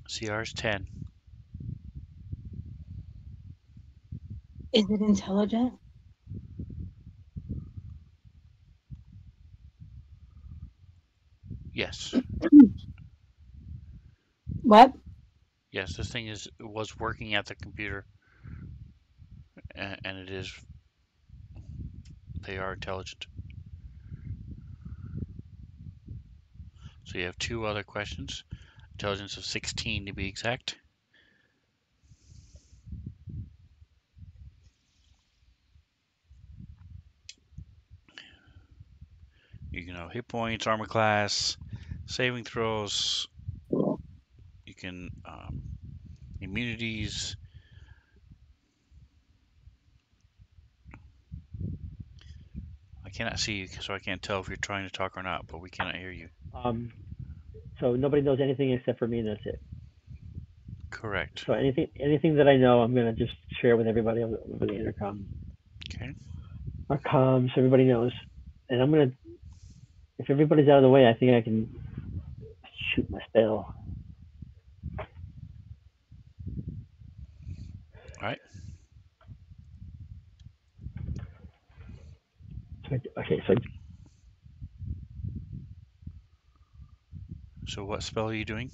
CR is 10. Is it intelligent? Yes. What? Yes, this thing was working at the computer, and it is. They are intelligent. So you have 2 other questions. Intelligence of 16 to be exact. You can know hit points, armor class, saving throws. You can immunities. I cannot see you, so I can't tell if you're trying to talk or not, but we cannot hear you. So nobody knows anything except for me, and that's it. Correct. So anything that I know, I'm gonna just share with everybody over the intercom. Okay. Our comms, so everybody knows. And I'm gonna, if everybody's out of the way, I think I can shoot my spell. All right. Okay, so So what spell are you doing?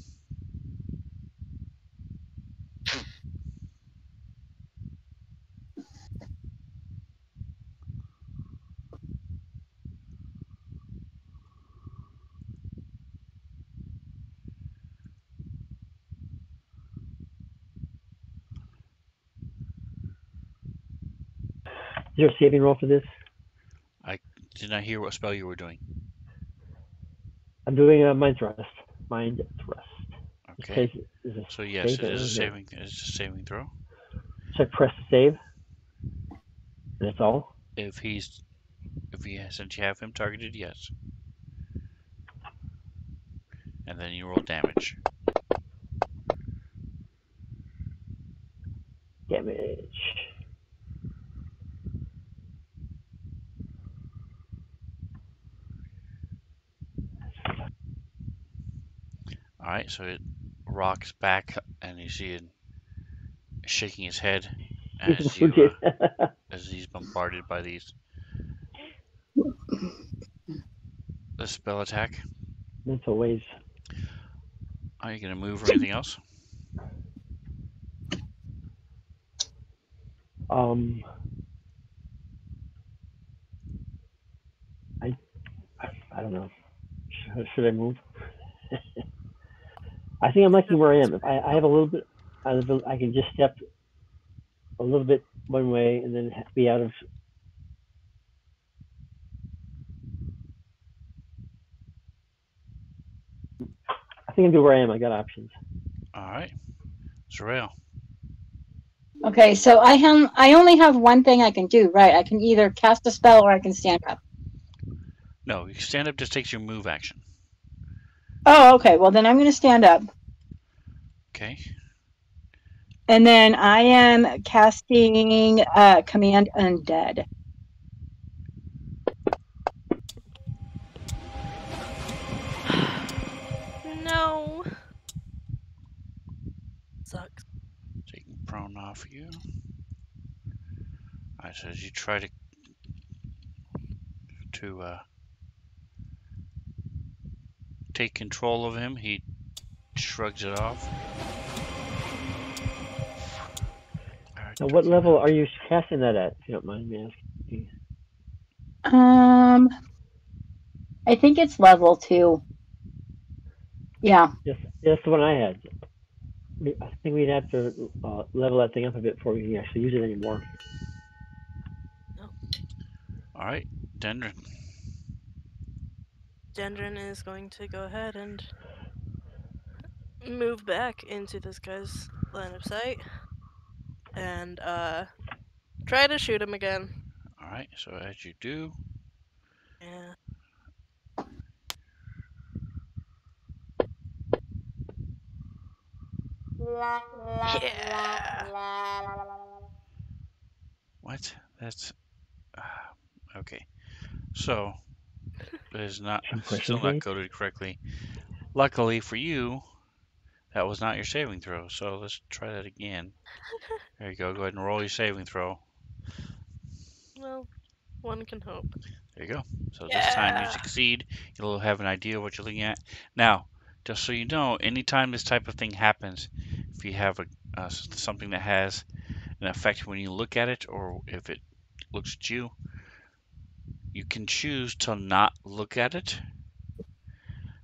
is there a saving roll for this? I did not hear what spell you were doing. I'm doing a mind thrust. Mind thrust. It says, Okay. is a So yes, save it it? is What a is it? saving. It's a saving throw. So I press the save, and that's all. If since you have him targeted, yes. And then you roll damage. Damage. right, so it rocks back, and you see it shaking his head as as he's bombarded by these the spell attack. Mental ways. Are you gonna move or anything else? Um, I I don't know. Should I move? I think I'm liking where I am. If I have a little bit, I can just step a little bit one way and then be out of. I think I'm good where I am. I got options. All right, Sorrel. Okay, so I only have one thing I can do, right? I can either cast a spell or I can stand up. No, you stand up just takes your move action. Oh, okay. Well, then I'm going to stand up. Okay. And then I am casting Command Undead. No. Sucks. Taking prone off you. All right, so as you try to take control of him, he shrugs it off. All right, Now, what level are you casting that at? If you don't mind me asking. I think it's level 2. Yeah. Yes, that's the one I had. I think we'd have to level that thing up a bit before we can actually use it anymore. No. All right, Dendron. Dendron is going to go ahead and move back into this guy's line of sight and try to shoot him again. All right, so as you do, Yeah. Yeah. what? That's okay. So it is not Some still question, not please. coded correctly. Luckily for you, that was not your saving throw. So let's try that again. There you go. Go ahead and roll your saving throw. Well, one can hope. There you go. So this time you Yeah. succeed. You'll have an idea what you're looking at. Now, just so you know, anytime this type of thing happens, if you have something that has an effect when you look at it, or if it looks at you, you can choose to not look at it.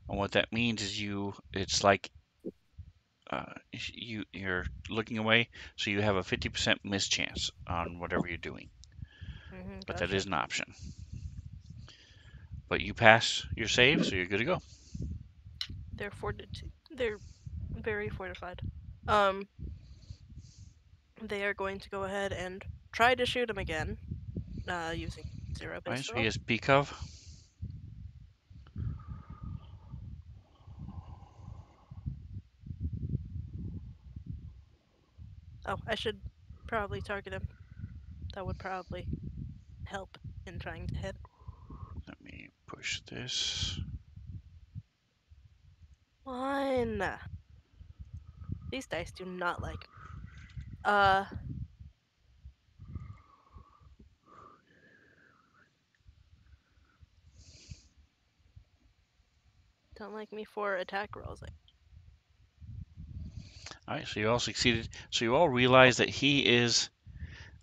And what that means is it's like you're looking away, so you have a 50% miss chance on whatever you're doing. But that Gotcha. is an option. But you pass your save, so you're good to go. They're very fortified. They are going to go ahead and try to shoot him again, using zero All right, so pistol. he has peek of. Oh, I should probably target him. That would probably help in trying to hit. Let me push this. One. These dice do not like me. Don't like me for attack rolls. All right, so you all succeeded. So you all realize that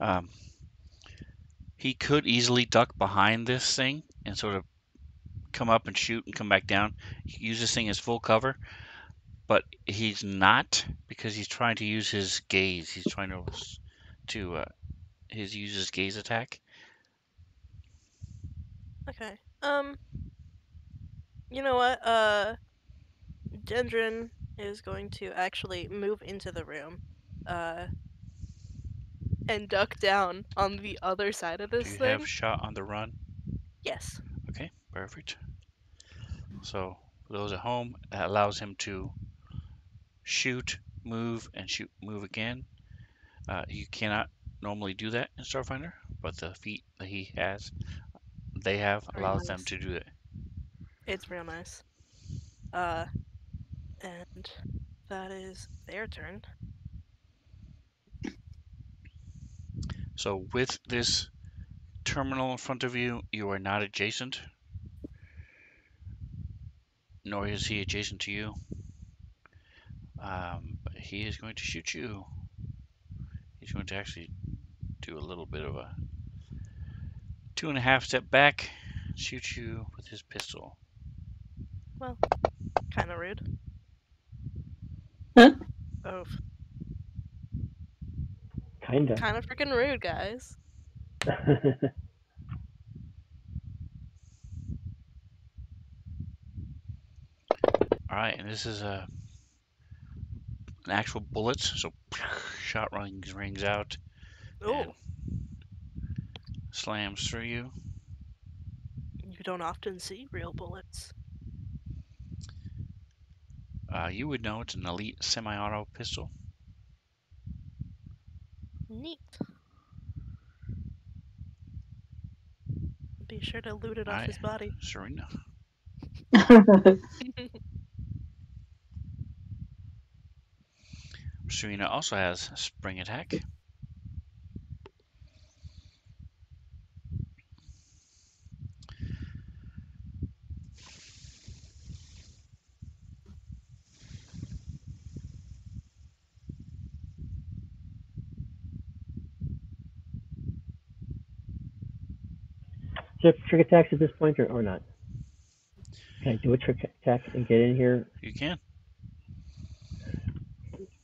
um, he could easily duck behind this thing and sort of come up and shoot and come back down. Use this thing as full cover, but he's not because he's trying to use his gaze. He's trying to use his gaze attack. Okay. You know what? Dendron is going to actually move into the room, uh, and duck down on the other side of Do this you have thing. shot on the run? Yes. Okay, perfect. So for those at home, that allows him to shoot, move, and move again. You cannot normally do that in Starfinder, but the feat that they have Very allows them nice. to do it. It's real nice. Uh, And that is their turn. So with this terminal in front of you, you are not adjacent, nor is he adjacent to you. But he is going to shoot you. He's going to actually do a little bit of a 2.5 step back, shoot you with his pistol. Well, kind of rude. Huh? Oh, Kinda. kind of freaking rude, guys. All right, and this is an actual bullet, so shot rings out and Oh, slams through you. you don't often see real bullets. You would know it's an elite semi-auto pistol. Neat. Be sure to loot it All off right, his body. Serena. Serena also has spring attack. Is there trick attacks at this point or not? Can I do a trick attack and get in here? You can.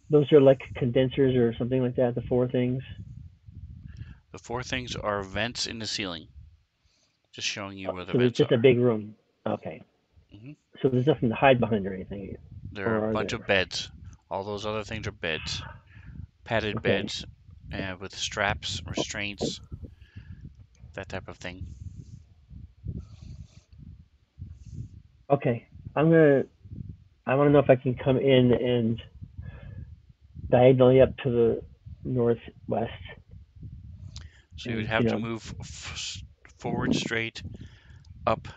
Those are like condensers or something like that, the four things. The 4 things are vents in the ceiling. Just showing you where the So there's vents just a are. big room. Okay. hmm So there's nothing to hide behind or anything, There are a or are bunch of there? beds. All those other things are beds. Padded Okay. beds with straps, restraints, that type of thing. Okay. I want to know if I can come in and diagonally up to the northwest So you would and, have to move forward straight, up,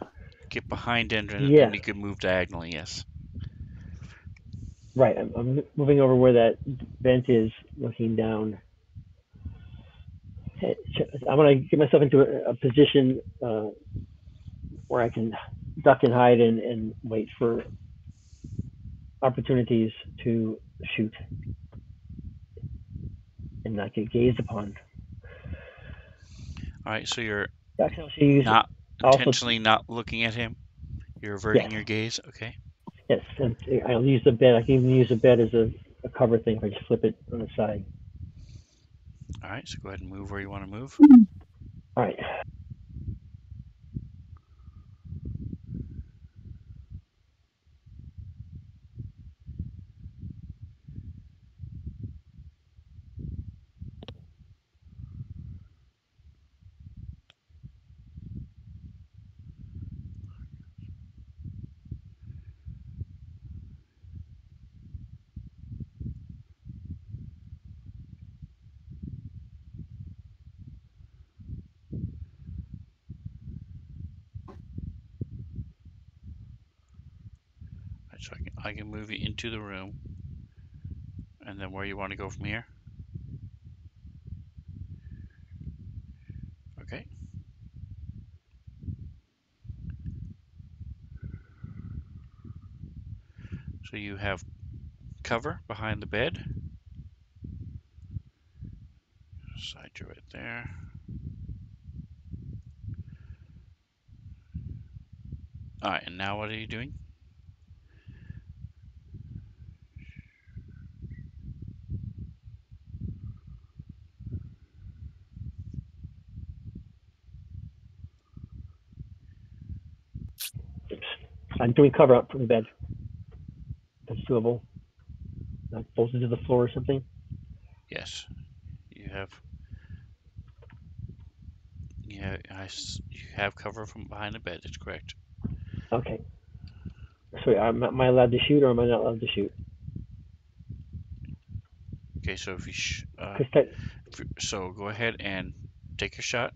get behind Endrin, and then yeah, you could move diagonally, yes. right. I'm moving over where that vent is, looking down. I want to get myself into a position where I can duck and hide and wait for opportunities to shoot and not get gazed upon. All right, so you're I can also use not also intentionally not looking at him. You're yes, averting your gaze. Okay. yes. And I'll use the bed. I can even use the bed as a cover thing if I just flip it on the side. All right, so go ahead and move where you want to move. All right. All right, so I can move you into the room, and then where you want to go from here. Okay. So you have cover behind the bed. Slide you right there. All right, and now what are you doing? Oops. I'm doing cover up from the bed. That's doable. Not bolted to the floor or something. Yes, you have. You have cover from behind the bed. That's correct. Okay. So am I allowed to shoot or am I not allowed to shoot? Okay, so Because so go ahead and take your shot.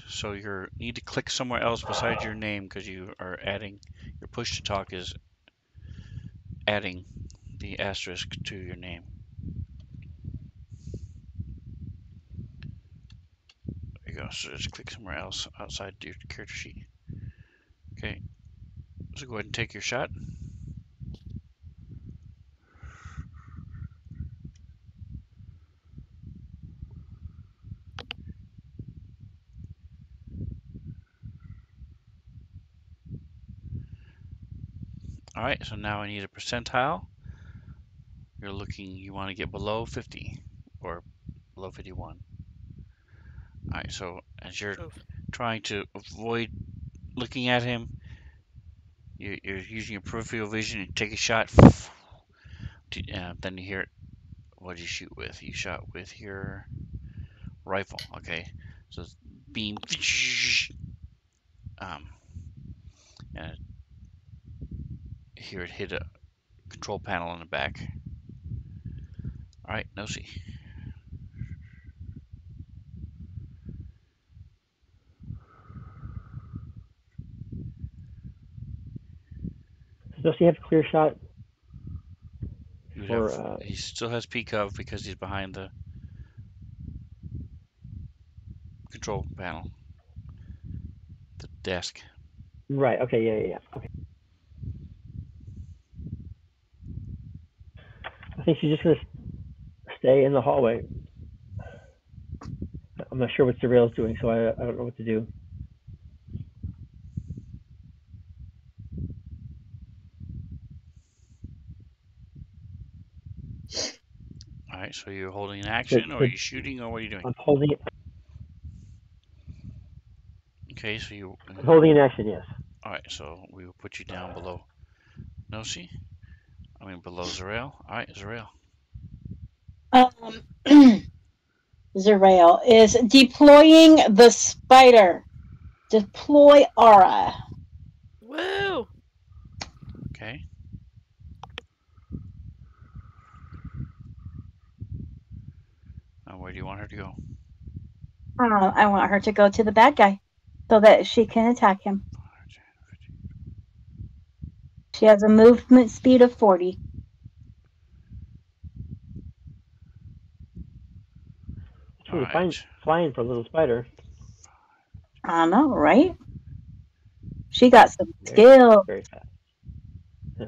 So you need to click somewhere else besides your name because you are adding your push to talk is adding the asterisk to your name. There you go. So just click somewhere else outside your character sheet. Okay. So go ahead and take your shot. All right. So now I need a percentile. You want to get below 50 or below 51. All right. So as you're Oof. trying to avoid looking at him, you're using your peripheral vision and take a shot. Then you hear it. What did you shoot with? You shot with your rifle. Okay. So beam. Um, and here it hit a control panel in the back. All right. No see. Does he have a clear shot You would have. for? He still has peek of because he's behind the control panel, the desk. Right. Okay. Yeah. Okay. I think she's just gonna stay in the hallway. I'm not sure what Surveil's doing, so I don't know what to do. All right. So you're holding an action, or are you shooting, or what are you doing? I'm holding it. Okay. So you. I'm holding an action. Yes. All right. So we will put you down below Nosy. I mean below Zerael. All right, Zerael. Zerael is deploying the spider. Deploy aura. Woo! Okay. Now where do you want her to go? I want her to go to the bad guy so that she can attack him. She has a movement speed of 40. It's All really right. flying for a little spider. I know, right? She got some Very, skill. very fast. All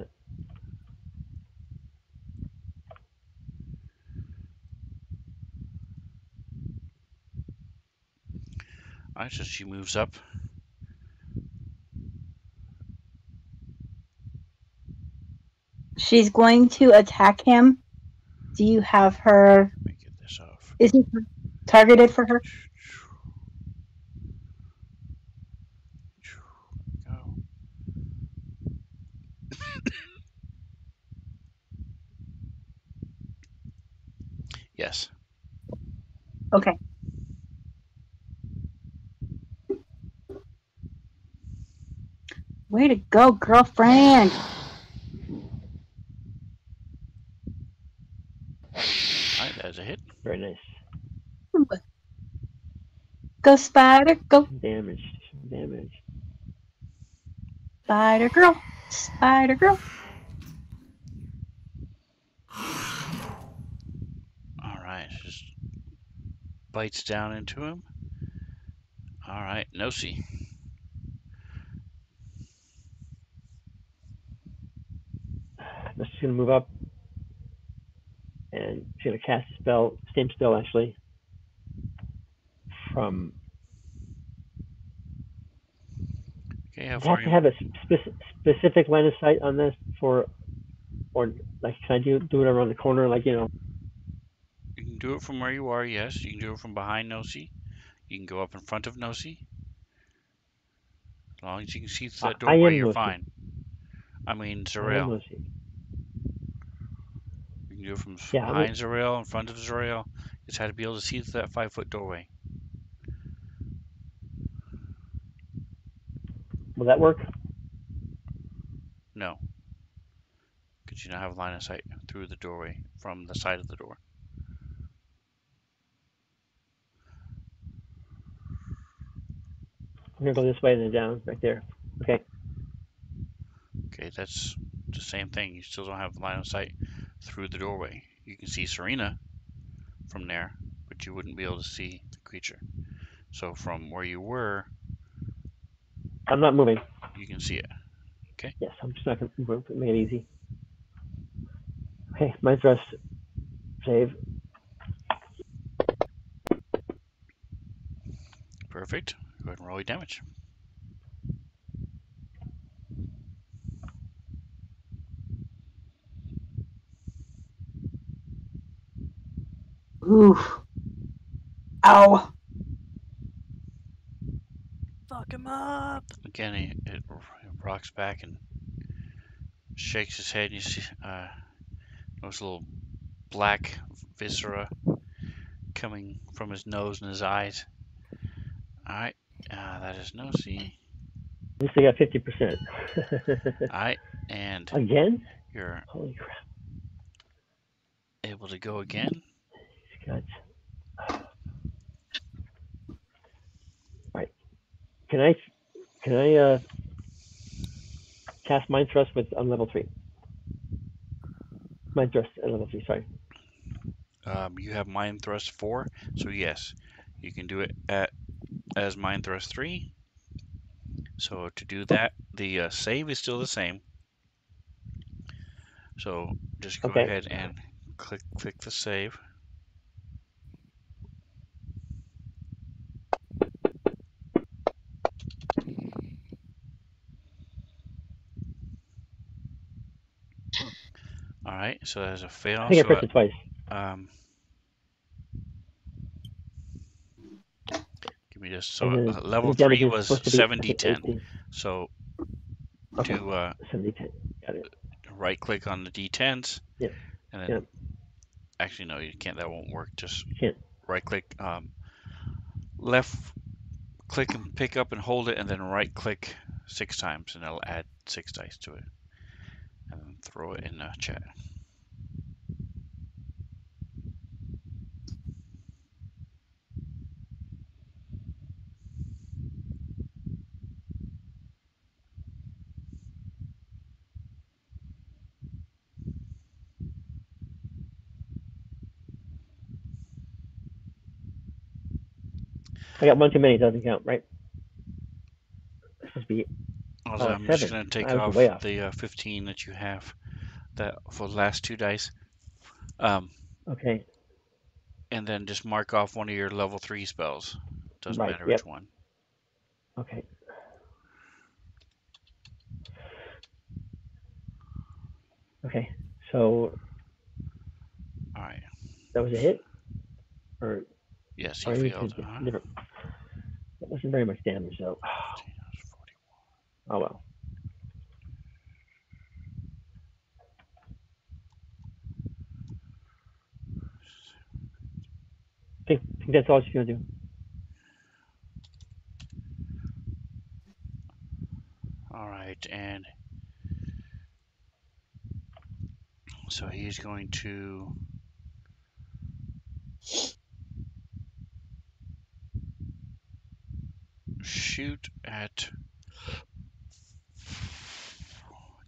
right. So she moves up. She's going to attack him. Do you have her? Let me get this off. Is he targeted for her? Go. Yes. Okay. Way to go, girlfriend. All right. That's a hit. Very nice. Go, spider, go. Damage. Damage. Spider girl. Spider girl. All right. Just bites down into him. All right. Nosy. She's gonna move up, and she's gonna cast a spell. Same spell actually. From. Okay. How I far have to you? have a specific line of sight on this for, or like, can I do it around the corner, like You can do it from where you are. Yes. You can do it from behind Nosy. You can go up in front of Nosy. As long as you can see through that I doorway, am you're Nosy. fine. I mean, I am Zerael. Nosy. You can do it from Yeah, behind Zerael, in front of Zerael. You just had to be able to see through that 5-foot doorway. will that work? No, because you don't have line of sight through the doorway from the side of the door. I'm gonna go this way and then down right there. Okay. Okay, that's It's the same thing. You still don't have line of sight through the doorway. You can see Serena from there, but you wouldn't be able to see the creature. So from where you were, I'm not moving. you can see it. Okay. Yes, I'm just not going to make it easy. Okay, my thrust save. Perfect. Go ahead and roll your damage. Oof. Ow. Fuck him up. Again, it rocks back and shakes his head. You see those little black viscera coming from his nose and his eyes. All right. That is no C. At least I got 50%. All right. And Again? you're Holy crap. able to go again. God. Right. Can I cast Mind Thrust on level 3? Mind Thrust at level 3, sorry. You have Mind Thrust 4, so yes, you can do it as Mind Thrust 3. So to do that, the save is still the same. So just go ahead and click the save. All right, so there's a fail. I think I pressed it twice. Give me just And then level the damage 3 is was supposed to be 70-10. 18. So Okay. do 70-10. Got it. right click on the D10s, Yep. and then actually no, you can't. That won't work. Just Can't. right click, left click and pick up and hold it, and then right click 6 times, and it'll add 6 dice to it, and then throw it in the chat. I got one too many. Doesn't count, right? It's supposed to be I'm 7. just going to take I was off way off. the 15 that you have that for the last 2 dice. Okay. And then just mark off one of your level 3 spells. Doesn't Right. matter Yep. which one. Okay. Okay. So All right. that was a hit, or Yes, or you I need to failed. different. That wasn't very much damage, though. Oh well. I think that's all she's gonna do. All right, and so he's going to shoot at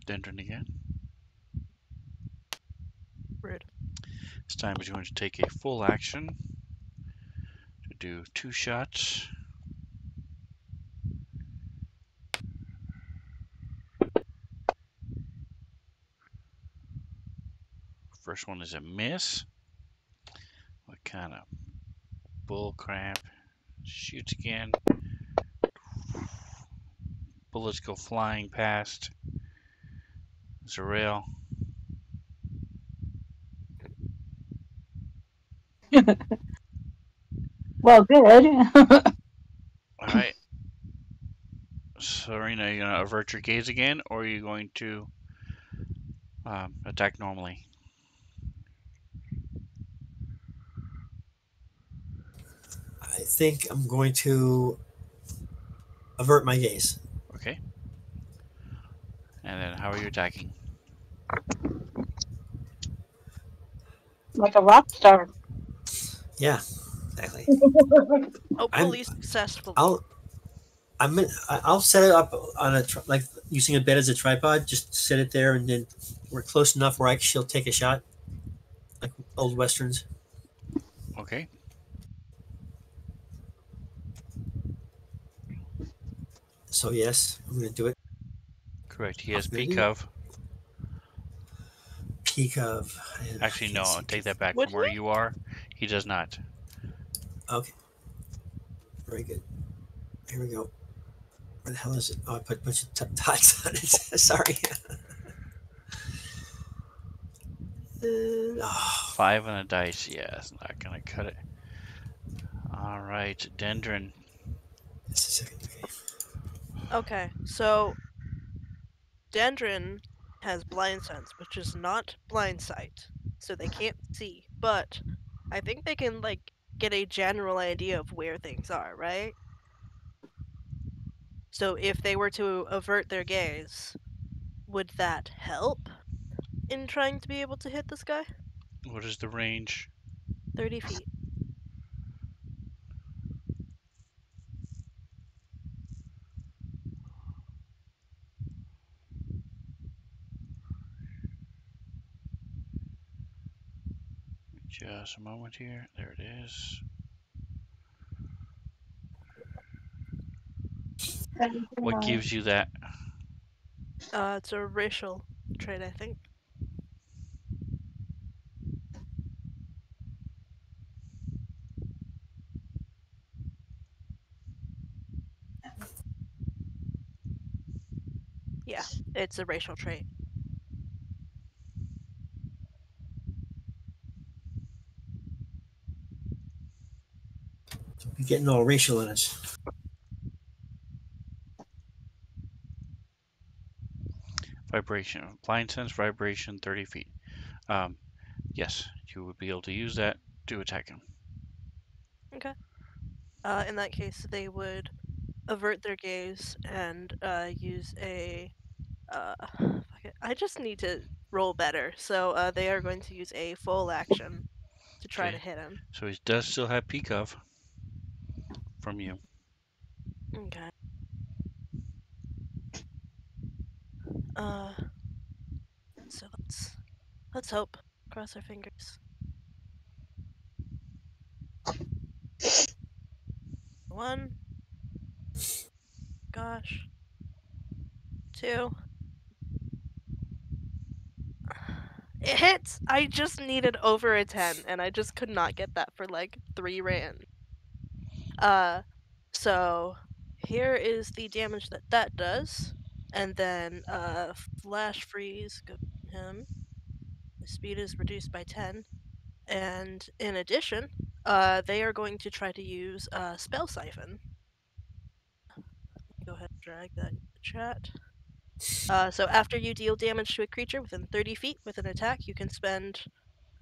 Dendron again. Rude. This time he's going to take a full action to do 2 shots. First one is a miss. What kind of bull crap? Shoots again. Bullets go flying past Zarel. Well, good. All right. Serena, are you going to avert your gaze again, or are you going to attack normally? I think I'm going to avert my gaze. Okay. And then how are you attacking? Like a rock star. Yeah, exactly. Hopefully successfully. I'll set it up on like using a bed as a tripod. Just set it there, and then we're close enough where she'll take a shot, like old westerns. Okay. So yes, I'm gonna do it. Correct. He I'm has gonna peak do it. of. Peak of. I Actually, can't no. I'll see take peak. that back. Would From where he? you are, he does not. Okay, very good. Here we go. Where the hell is it? Oh, I put a bunch of dots on it. Sorry. Oh, 5 on a dice. Yeah, it's not gonna cut it. All right, Dendron. just a second. Okay. Okay, so Dendron has blind sense, which is not blind sight, so they can't see. But I think they can like get a general idea of where things are, right? So if they were to avert their gaze, would that help in trying to be able to hit this guy? What is the range? 30 feet. Just a moment here. There it is. What gives you that? It's a racial trait, I think. Yeah, it's a racial trait. We're getting all racial in us. Vibration. Blind sense vibration 30 feet. Um, yes, you would be able to use that to attack him. Okay. In that case, they would avert their gaze and use a. Fuck it. I just need to roll better. So they are going to use a full action to try to Okay. hit him. So he does still have peak of from you. Okay. Uh, so let's hope. Cross our fingers. 1. Gosh. 2. It hits! I just needed over a 10, and I just could not get that for like 3 rand. So here is the damage that that does. And then, flash freeze, go him. The speed is reduced by 10. And in addition, they are going to try to use Spell Siphon. Go ahead and drag that in the chat. So after you deal damage to a creature within 30 feet with an attack, you can spend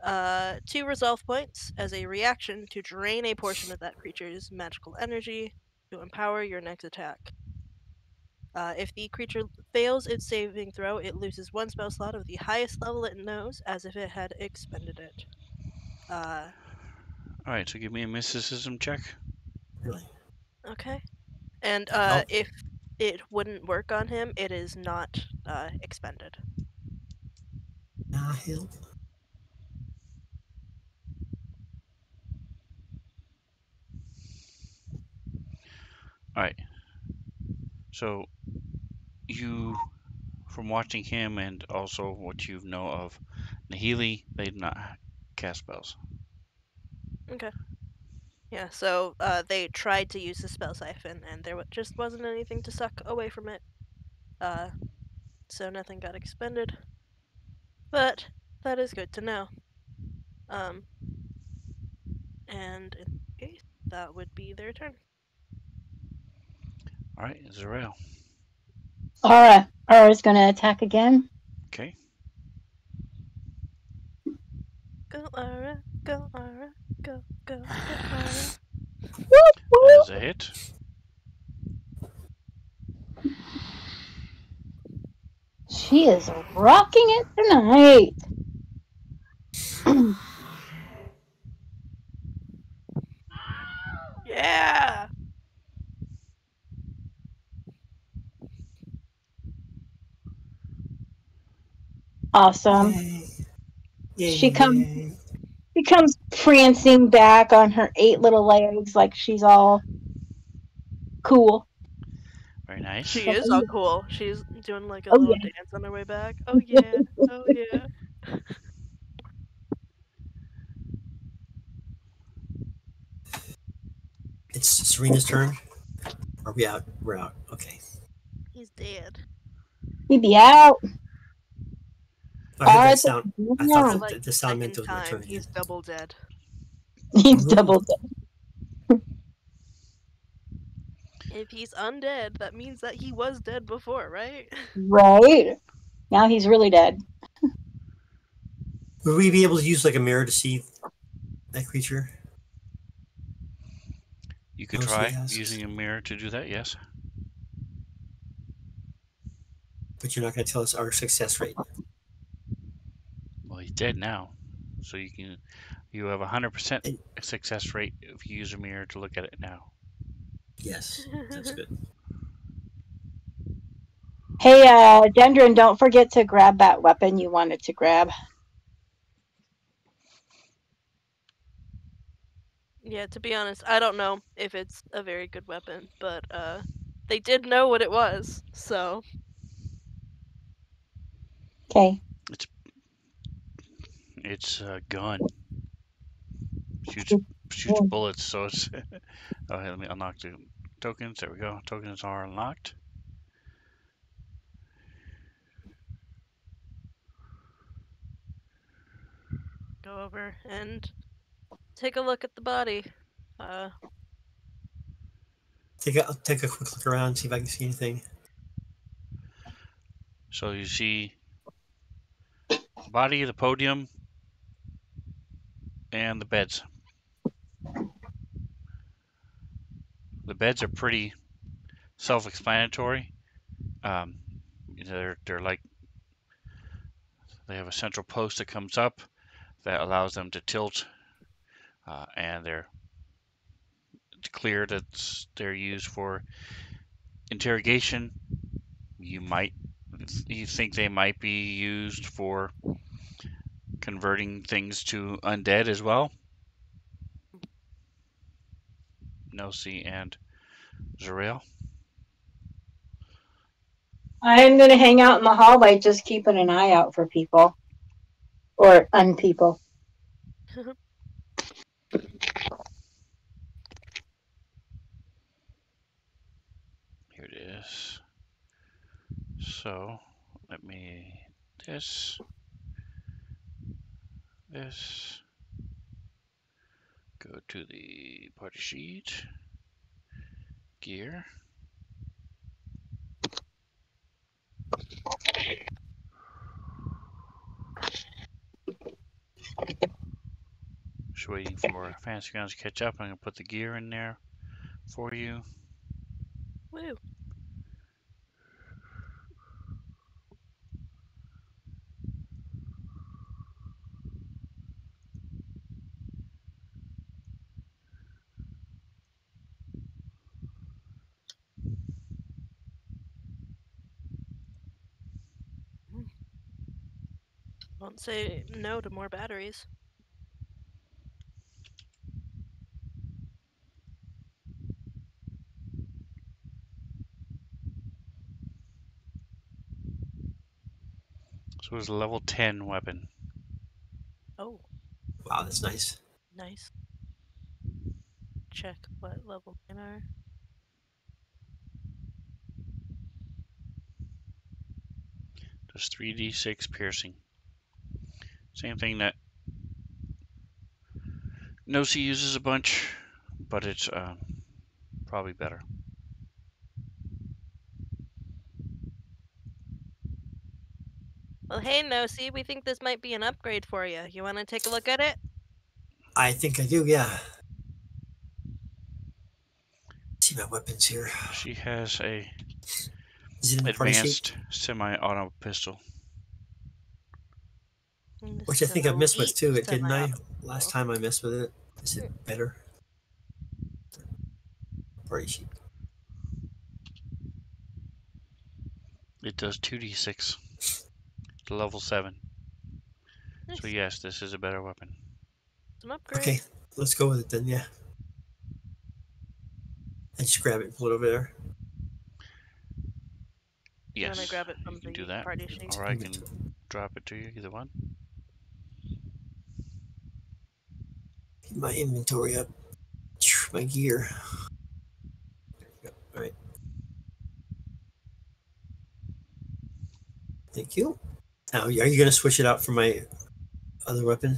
2 resolve points as a reaction to drain a portion of that creature's magical energy to empower your next attack. If the creature fails its saving throw, it loses 1 spell slot of the highest level it knows, as if it had expended it. All right. So give me a mysticism check. Really? Okay. And Help? if it wouldn't work on him, it is not expended. Help. All right. So you, from watching him and also what you know of Nahili, they do not cast spells. Okay. Yeah, so they tried to use the spell siphon, and there just wasn't anything to suck away from it. So nothing got expended. But that is good to know. Um, and in that case, that would be their turn. All right, Zarel. Aura's going to attack again. Okay. Go Aura, go Aura, go, go, go Aura. That is a hit. She is rocking it tonight. Yeah! Awesome. Yay! Yay! She comes Yay! she comes prancing back on her 8 little legs like she's all cool. Very nice. She is all cool. She's doing like a Oh little yeah. dance on her way back. Oh yeah. Oh yeah. It's Serena's turn. Are we out? We're out. Okay. He's dead. We be out. I heard that Out sound. I thought For now. like that the the sound meant second it was my time, turn he's again. double dead. He's Oh, double no. dead. If he's undead, that means that he was dead before, right? Right? Now he's really dead. Would we be able to use like a mirror to see that creature? You could Mostly try asks. using a mirror to do that, yes. But you're not going to tell us our success rate. Well, he's dead now. So you have a 100% And success rate if you use a mirror to look at it now. yes, that's good. Hey, Dendron, don't forget to grab that weapon you wanted to grab. Yeah, to be honest, I don't know if it's a very good weapon, but they did know what it was, so Okay. It's a gun. Shoots bullets, so it's. Okay, let me unlock the tokens. There we go. Tokens are unlocked. go over and take a look at the body. Take a quick look around, see if I can see anything. So you see the body, the podium, and the beds. The beds are pretty self-explanatory. Um, they're like they have a central post that comes up that allows them to tilt, and it's clear that they're used for interrogation. You think they might be used for converting things to undead as well. Nosy and Zuriel. I'm going to hang out in the hallway just keeping an eye out for people. Or unpeople. Here it is. So let me this go to the party sheet gear. Just waiting for Fancy Guns to catch up. I'm gonna put the gear in there for you. Woo. Won't say no to more batteries. So it was a level 10 weapon. Oh, Wow, that's nice. nice. Check what level they are. Does 3d6 piercing. Same thing that Nosy uses a bunch, but it's probably better. Well, hey, Nosy, we think this might be an upgrade for you. You want to take a look at it? I think I do. Yeah. See my weapons here. She has a Is it in the party sheet? advanced semi-auto pistol. Which I think I've messed with too, didn't I? Last Semi-auto. time I messed with it. Is it better? Party sheet. It does 2d6 to level 7. Nice. So yes, this is a better weapon. Some upgrade. Okay, let's go with it then. Yeah. I just grab it and pull it over there. You want to Yes, grab it you from can the do that. party sheet? Or I can drop it to you, either one. Get my inventory up. My gear. All right. Thank you. Now, are you going to switch it out for my other weapon?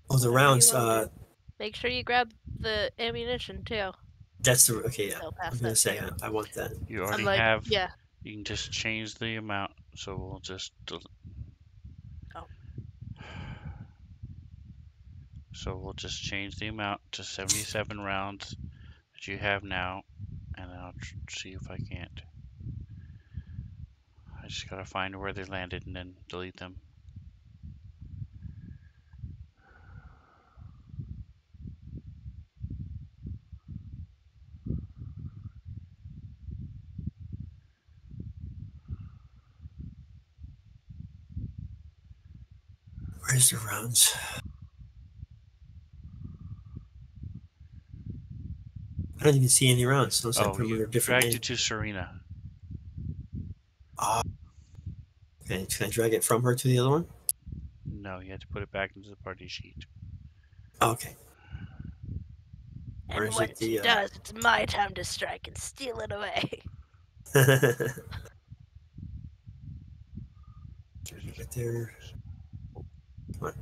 Oh, the Whatever you rounds. wanna do. Make sure you grab the ammunition too. That's the okay. Yeah, They'll I pass was going that to say too. I want that. You I'm already like, have. yeah. You can just change the amount. So we'll just. Oh. So we'll just change the amount to 77 rounds that you have now, and I'll see if I can't. I just gotta find where they landed and then delete them. Where's the rounds? I don't even see any rounds unless I Oh, put them you under a different dragged name. it to Serena. Oh. Okay, can I drag it from her to the other one? No, you had to put it back into the party sheet. Oh, okay. And once he does, it's my time to strike and steal it away. Get there. Come on.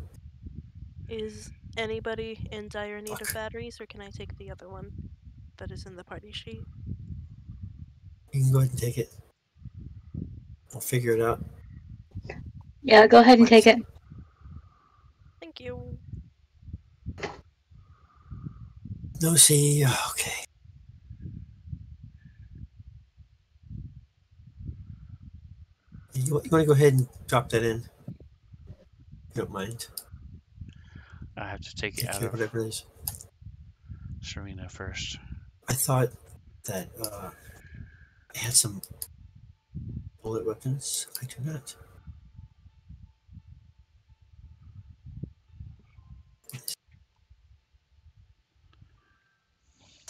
Is anybody in dire need of batteries, or can I take the other one that is in the party sheet? You can go ahead and take it. I'll figure it out. Yeah, go ahead and take it. Thank you. No, see. Okay. You want to go ahead and drop that in? If you don't mind. I have to take it Take out care of of whatever it is. Serena first. I thought that I had some bullet weapons. I do not.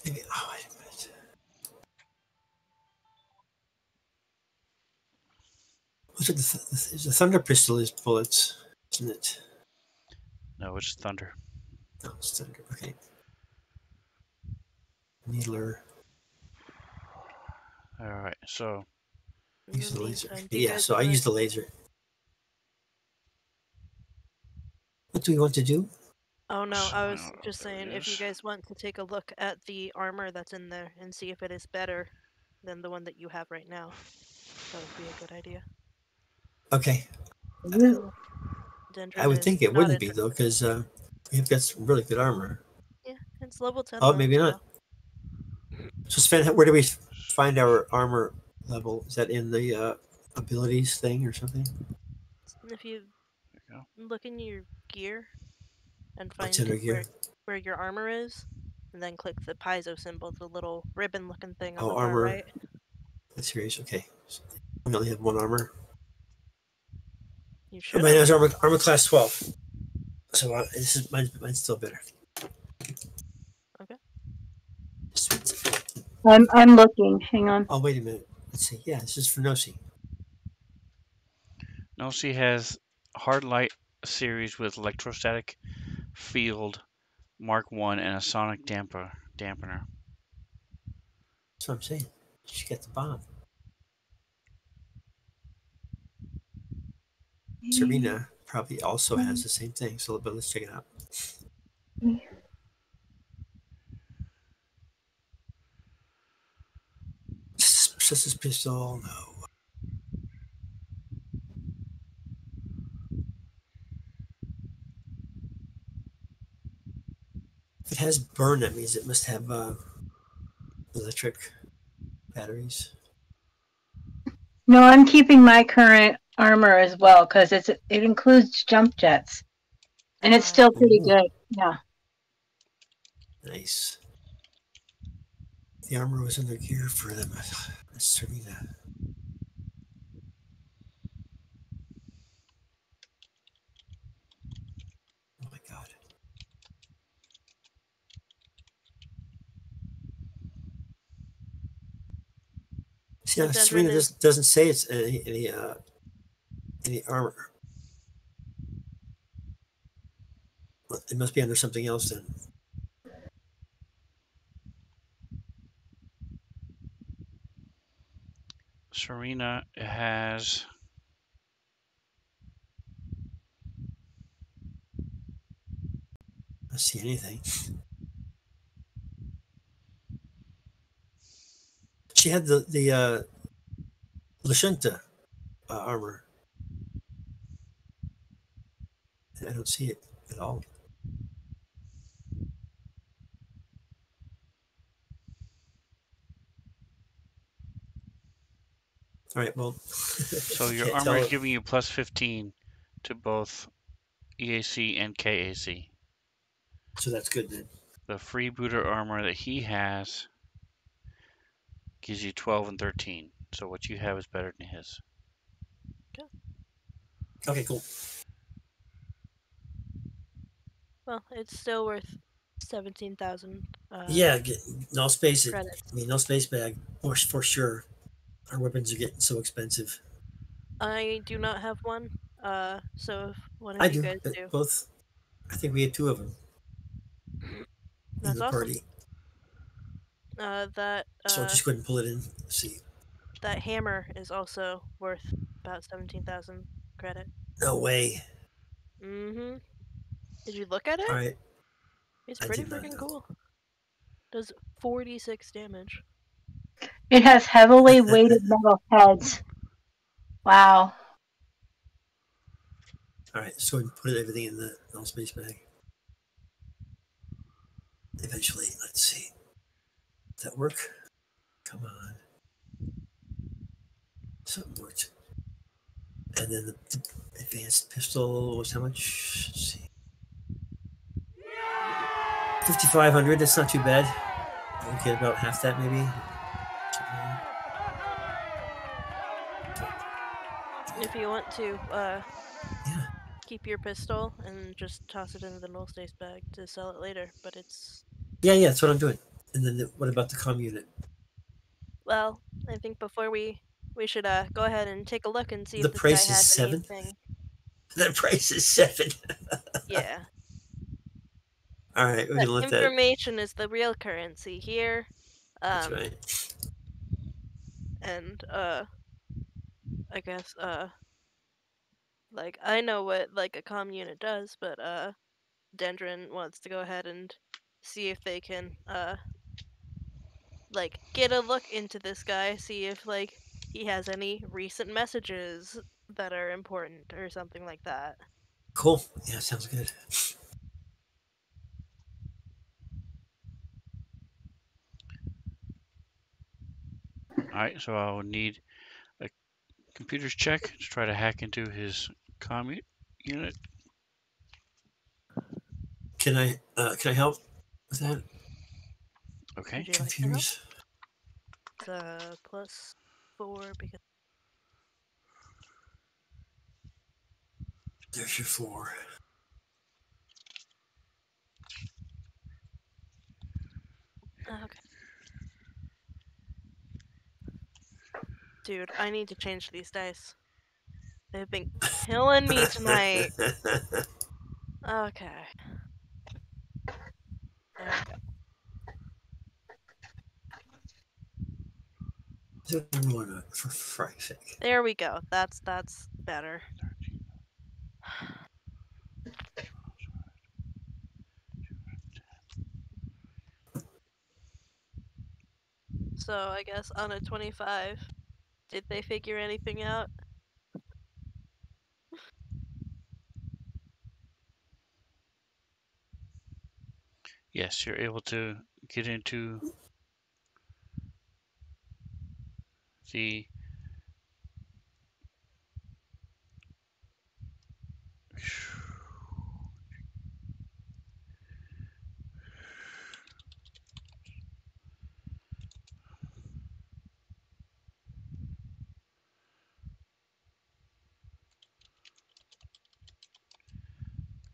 Maybe. Oh, wait a minute. What's it? The thunder pistol is bullets, isn't it? No, it's Thunder. No, it's thunder. Okay. Needler. Alright, so. Use the laser. Meantime, Yeah, so I use the laser. What do we want to do? Oh no, So, I was there just saying, it if you is. guys want to take a look at the armor that's in there and see if it is better than the one that you have right now, that would be a good idea. Okay. Dendron I would think it not wouldn't be though, because we've got some really good armor. Yeah, it's level 10 Oh, though, maybe not. So Sven, where do we find our armor level? Is that in the abilities thing or something? If you There you look in your gear and What's find in our gear? where your armor is, and then click the piezo symbol, the little ribbon-looking thing on Oh, the far armor. right. That's serious. Okay. So we only have one armor. You should Mine have. has armor class 12. So this is mine's still better. Okay. Sweet. I'm looking. Hang on. Oh, wait a minute. Let's see. Yeah, this is for Nosi. Nosi has Hard Light series with electrostatic field Mark 1 and a sonic dampener. That's what I'm saying. She got the bomb. Serena probably also has the same thing. So, but let's check it out. Sister's pistol. No. If it has burn, that means it must have electric batteries. No, I'm keeping my current armor as well because it includes jump jets, and it's still pretty good. Yeah. Nice. The armor was in their gear for them. Serena. See, now, And Serena Dendron is doesn't say it's any armor. Well, it must be under something else then. Serena has I don't see anything. She had the Lashunta armor. I don't see it at all. All right, well, so I your can't armor tell. is giving you plus 15 to both EAC and KAC. So that's good then. The freebooter armor that he has gives you 12 and 13. So what you have is better than his. Okay, cool. well, it's still worth 17,000 Yeah, no space. credits. I mean, no space bag for sure. Our weapons are getting so expensive. I do not have one. So if one of I you do, guys but do, both. I think we had two of them in that's the awesome. party. That So just go ahead and pull it in. Let's see. that hammer is also worth about 17,000 credit. No way. Mm-hmm. Did you look at All it? right, It's I pretty did not freaking know. cool. Does 46 damage. It has heavily weighted metal heads. Wow. All right, so go ahead and put everything in the null space bag. Eventually, let's see. Does that work? Come on. Something worked. And then the advanced pistol was how much? Let's see. 5,500. That's not too bad. We'll get about half that maybe. If you want to, Yeah. keep your pistol and just toss it into the null space bag to sell it later. But it's Yeah, that's what I'm doing. And then what about the comm unit? well, I think before we should go ahead and take a look and see The if this guy price is has 7. anything. The price is 7. Yeah, All right, we but can let that. information is the real currency here. That's right. And I guess like I know what like a comm unit does, but Dendron wants to go ahead and see if they can like get a look into this guy, see if like he has any recent messages that are important or something like that. Cool. Yeah, sounds good. All right, so I will need a computer's check to try to hack into his comm unit. Can I help with that? Okay. Would you like to help? Computers. It's +4 because There's your 4. okay. Dude, I need to change these dice. They've been killing me tonight. Okay. There we go. For fright's sake. There we go. That's better. So I guess on a 25, did they figure anything out? Yes, you're able to get into the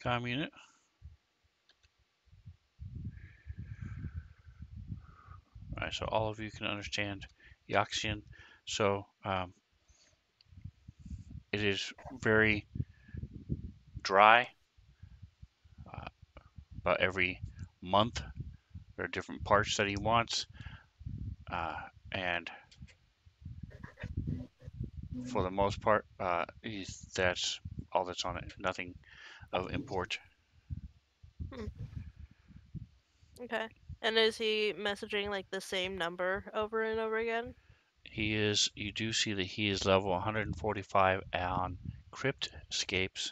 comm unit. All right, so all of you can understand Yaxian. So it is very dry. Uh, about every month, there are different parts that he wants, and for the most part, that's all that's on it. Nothing of import. Hmm. Okay. And is he messaging like the same number over and over again? He is. You do see that he is level 145 on Cryptscapes.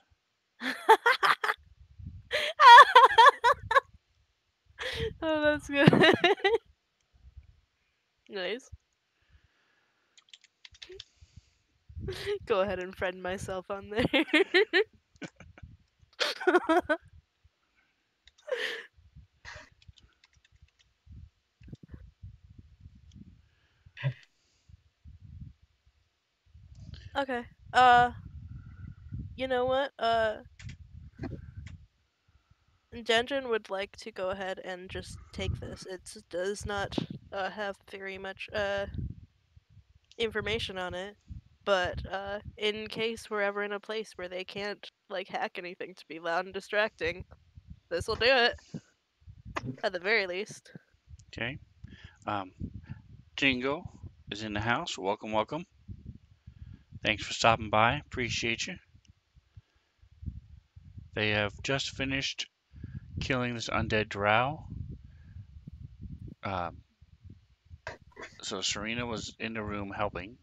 Oh, that's good. Nice. Go ahead and friend myself on there. Okay. You know what? Dendron would like to go ahead and just take this. It does not have very much information on it, but in case we're ever in a place where they can't like hack anything to be loud and distracting, this will do it at the very least. Okay. Um, Jingo is in the house. Welcome, welcome. Thanks for stopping by. Appreciate you. They have just finished killing this undead drow. Um, so Serena was in the room helping.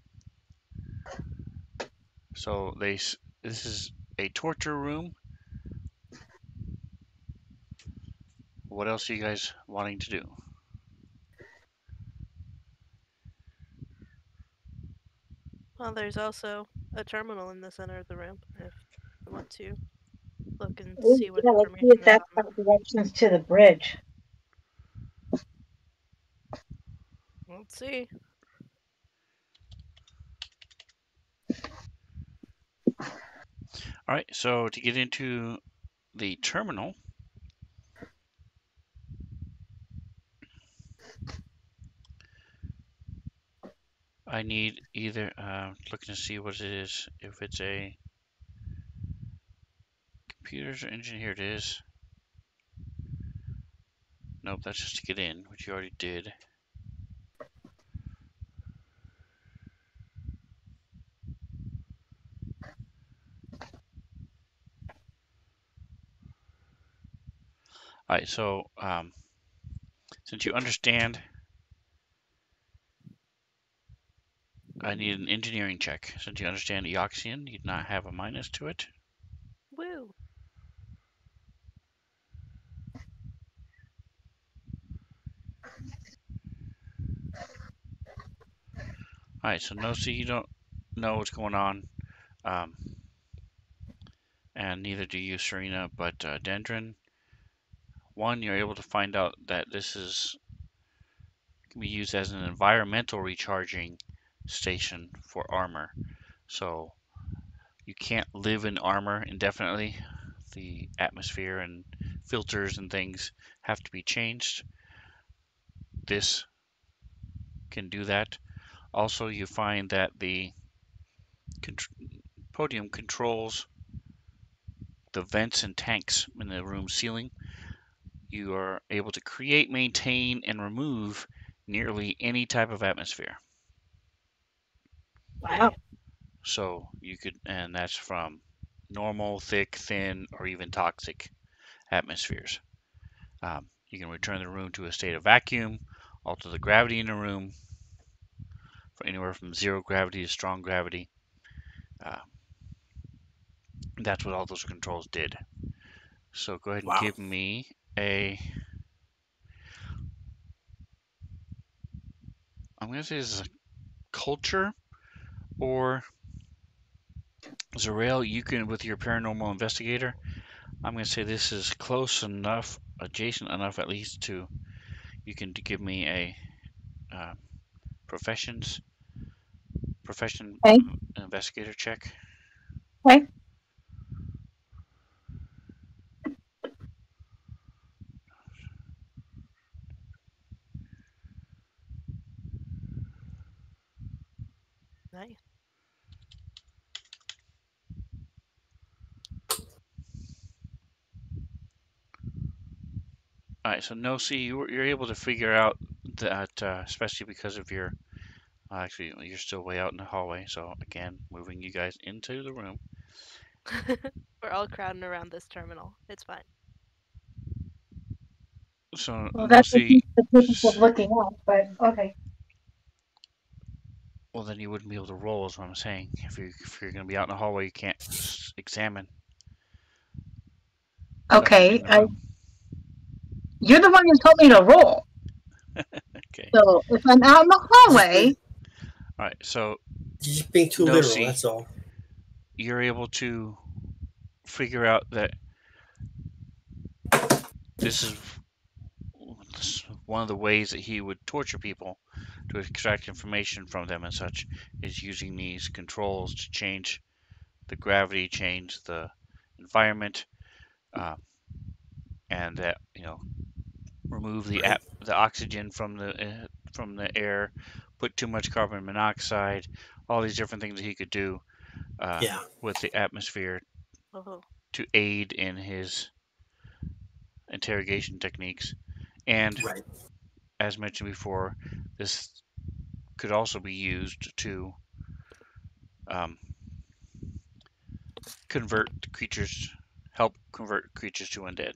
So this is a torture room. What else are you guys wanting to do? Well, there's also a terminal in the center of the room if you want to look and Ooh, see what yeah, let's see information if is that's on got directions to the bridge. that. Let's see. All right. So to get into the terminal, I need either looking to see what it is. If it's a computers or engine, here it is. Nope, that's just to get in, which you already did. All right, so since you understand, I need an engineering check. Since you understand Eoxian, you do not have a minus to it. Woo. All right, so no, see, you don't know what's going on, um, and neither do you, Serena. But Dendron, one, you're able to find out that this is can be used as an environmental recharging station for armor. So you can't live in armor indefinitely. The atmosphere and filters and things have to be changed. This can do that. Also, you find that the podium controls the vents and tanks in the room ceiling. You are able to create, maintain, and remove nearly any type of atmosphere. Wow. So you could, and that's from normal, thick, thin, or even toxic atmospheres. You can return the room to a state of vacuum, alter the gravity in the room for anywhere from zero gravity to strong gravity. Uh, that's what all those controls did. So go ahead and Wow. give me a. I'm going to say this is a culture, or Zarel, you can, with your paranormal investigator, I'm going to say this is close enough, adjacent enough at least to, you can give me a uh, professions, profession Okay. investigator check. Okay. Nice. All right, so no, see, you're able to figure out that, especially because of your. Actually, you're still way out in the hallway. So again, moving you guys into the room. We're all crowding around this terminal. It's fine. So Well, no, that's the see. purpose of looking up, but okay. Well, then you wouldn't be able to roll, is what I'm saying. If you're going to be out in the hallway, you can't examine stuff in Okay, the room. you're the one who told me to roll. Okay. So if I'm out in the hallway, All right. So You're just being too no, literal. see, That's all. you're able to figure out that this is one of the ways that he would torture people to extract information from them and such is using these controls to change the gravity, change the environment, uh, and that remove Right. the oxygen from the air, put too much carbon monoxide, all these different things that he could do Yeah. with the atmosphere Oh. to aid in his interrogation techniques. And Right. as mentioned before, this could also be used to um, convert creatures, help convert creatures to undead.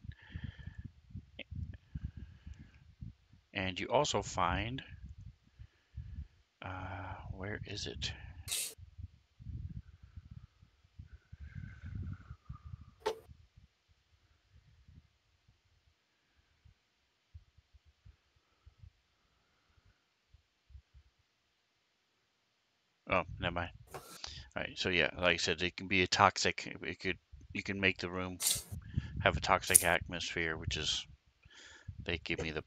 And you also find, where is it? Oh, never mind. All right, so yeah, like I said, it can be a toxic. You can make the room have a toxic atmosphere, which is they give me the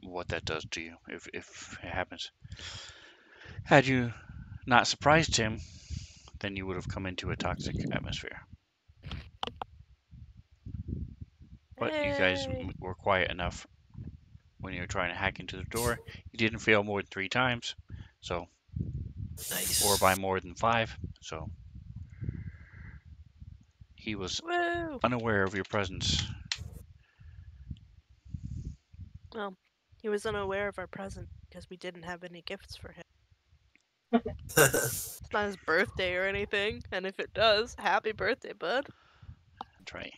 what that does to you if it happens. Had you not surprised him, then you would have come into a toxic atmosphere. But you guys Hey. were quiet enough when you were trying to hack into the door. You didn't fail more than 3 times, so or Nice. by more than 5. So he was Woo. unaware of your presence. Well, he was unaware of our present because we didn't have any gifts for him. It's not his birthday or anything, and if it does, happy birthday, bud. That's right.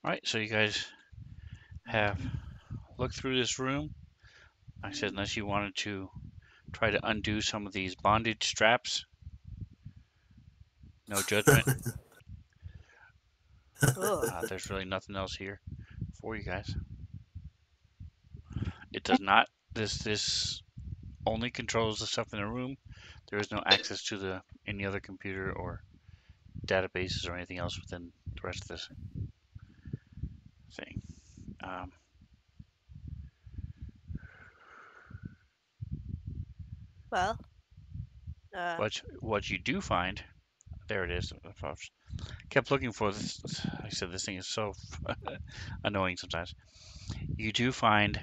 All right, so you guys have looked through this room. Like I said, unless you wanted to try to undo some of these bondage straps, no judgment. Ugh. There's really nothing else here for you guys. It does not. This only controls the stuff in the room. There is no access to the any other computer or databases or anything else within the rest of this thing. Um, Well, uh, what you do find, there it is. I kept looking for this. Like I said, this thing is so annoying sometimes. You do find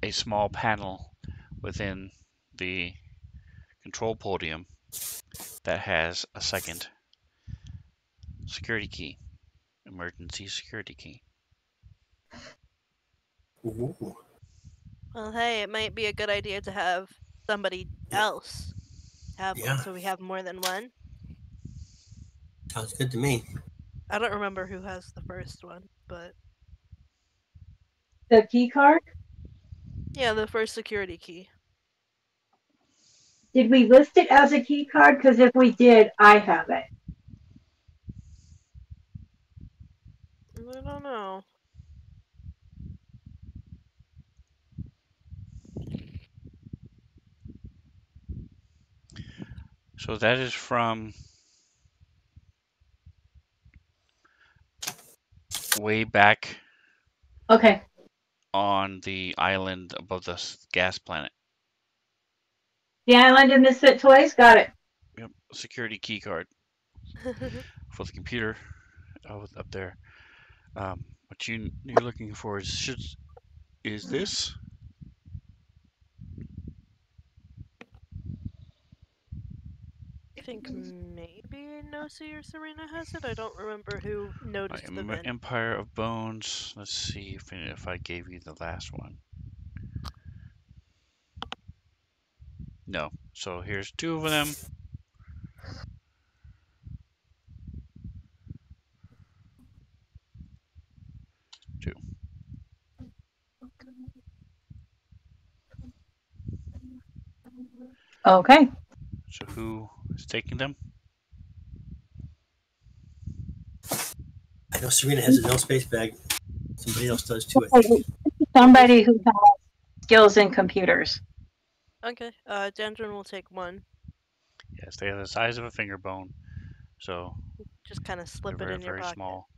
a small panel within the control podium that has a second security key, emergency security key. Ooh. well, hey, it might be a good idea to have somebody else have one, Yeah. so we have more than one. Sounds good to me. I don't remember who has the first one, but the key card. yeah, the first security key. Did we list it as a key card? Because if we did, I have it. I don't know. So that is from way back Okay. on the island above the gas planet. The Island of Misfit Toys. Got it. Yep, security key card for the computer up there. What you're looking for is this. think maybe Nosy or Serena has it. I don't remember who All noticed right, the vent. Empire of Bones. Let's see if I gave you the last one. No. So here's 2 of them. Two. Okay. So who is taking them? I know Serena has a no space bag. Somebody else does too, I think. Somebody who has skills in computers. Okay. Dendron will take one. Yes, they are the size of a finger bone. So Just kind of they're slip it very, in your very pocket. small.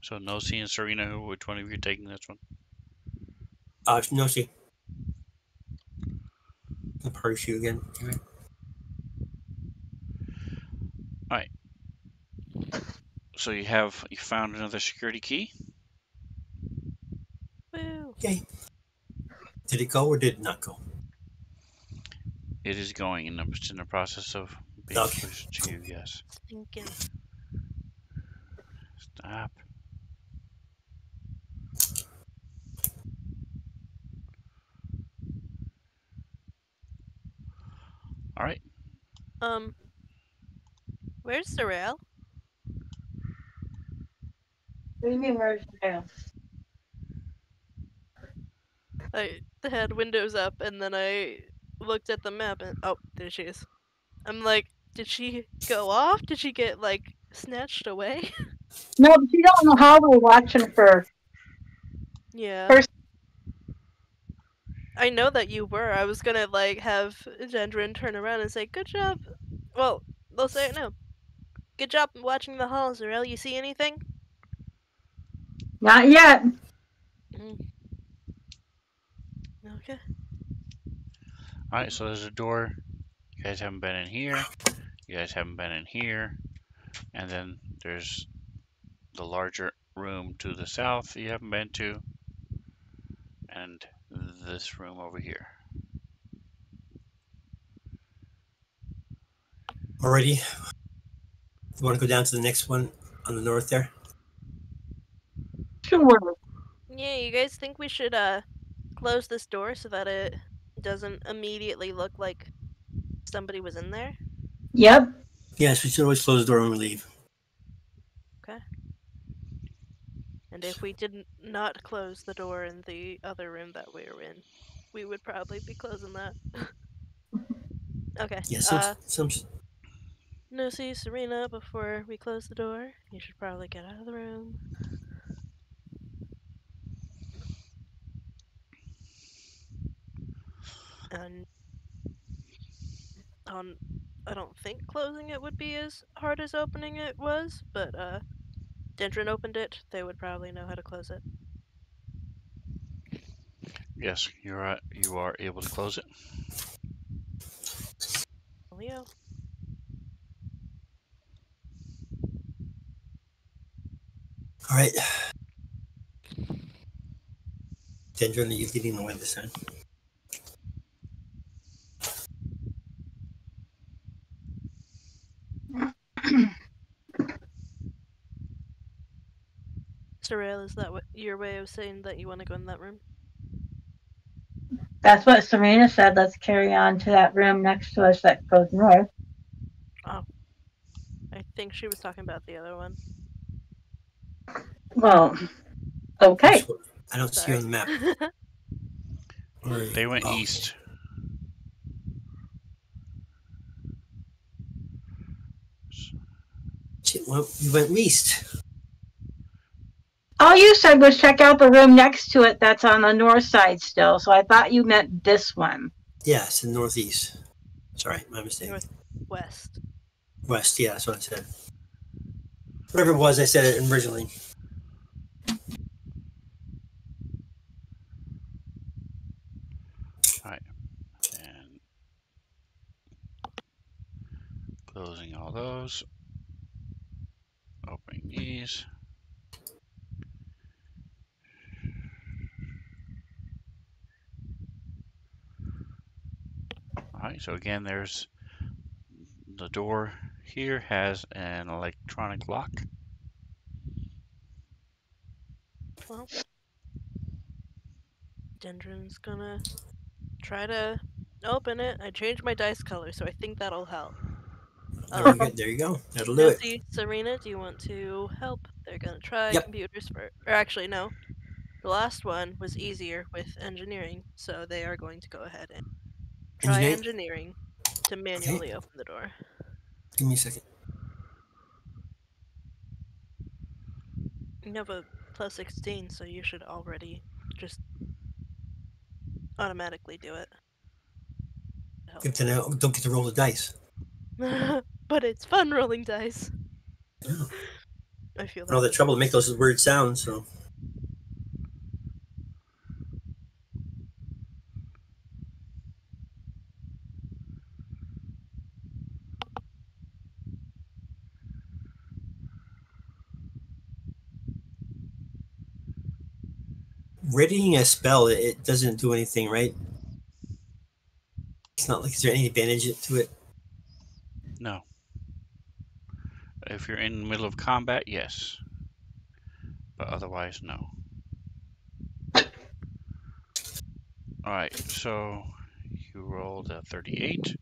So Nosy and Serena, which one of you are taking this one? No, see. I'll purge you again. Right. All right. So you found another security key. Woo! Okay. Did it go or did it not go? It is going, and it's in the process of being Okay. pushed to you. Yes. Thinking. Stop. All right. Where's Sorrel? What do you mean, where's Sorrel? I had windows up and then I looked at the map and oh, there she is. I'm like, did she go off? Did she get like snatched away? No, but you don't know how we're watching for. Yeah. First, I know that you were. I was gonna like have Gendron turn around and say, "Good job." Well, they'll say it now. Good job watching the hall, Zarel. You see anything? not yet. Mm. Okay. All right. So there's a door. You guys haven't been in here. You guys haven't been in here. And then there's the larger room to the south you haven't been to. And this room over here. Already. You want to go down to the next one on the north there? Sure. Yeah, you guys think we should close this door so that it doesn't immediately look like somebody was in there? Yep. Yes, we should always close the door when we leave. Okay. And if we did not close the door in the other room that we were in, we would probably be closing that. Okay. Yeah, some No, see, Serena, before we close the door, you should probably get out of the room. And I don't think closing it would be as hard as opening it was, but Dendron opened it. They would probably know how to close it. Yes, you are able to close it. Leo. All right. Dendron, are you leading the way this time? Sorrel, is that what your way of saying that you want to go in that room? That's what Serena said. Let's carry on to that room next to us that goes north. Oh. I think she was talking about the other one. Well, okay. I don't see you Sorry. on the map. They went east. Well, you went east. All you said was check out the room next to it that's on the north side still. So I thought you meant this one. Yeah, it's in the northeast. Sorry, my mistake. Northwest. West, yeah, that's what I said. Whatever it was, I said it originally. All right. And closing all those. Opening these. Alright, so again, there's the door here has an electronic lock. Well, Dendron's gonna try to open it. I changed my dice color, so I think that'll help. Very good. There you go. That'll do it. Nancy, Serena, do you want to help? They're gonna try Yep. computers for, or actually no. The last one was easier with engineering, so they are going to go ahead and try Engineering. engineering to manually open the door. Give me a second. You have a plus 16, so you should already just automatically do it. Good to know. Don't get to roll the dice. But it's fun rolling dice. Yeah. I feel All that. the trouble to make those weird sounds. So readying a spell, it doesn't do anything, right? It's not like is there any advantage to it? No. If you're in the middle of combat, yes. But otherwise, no. Alright, so you rolled a 38.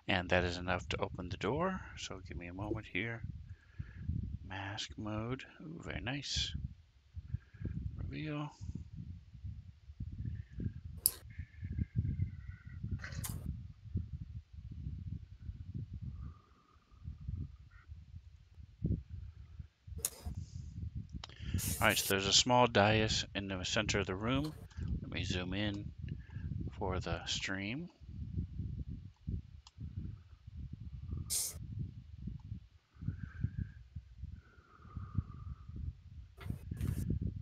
And that is enough to open the door. So give me a moment here. Mask mode. Ooh, very nice. Reveal. Alright, so there's a small dais in the center of the room. Let me zoom in for the stream.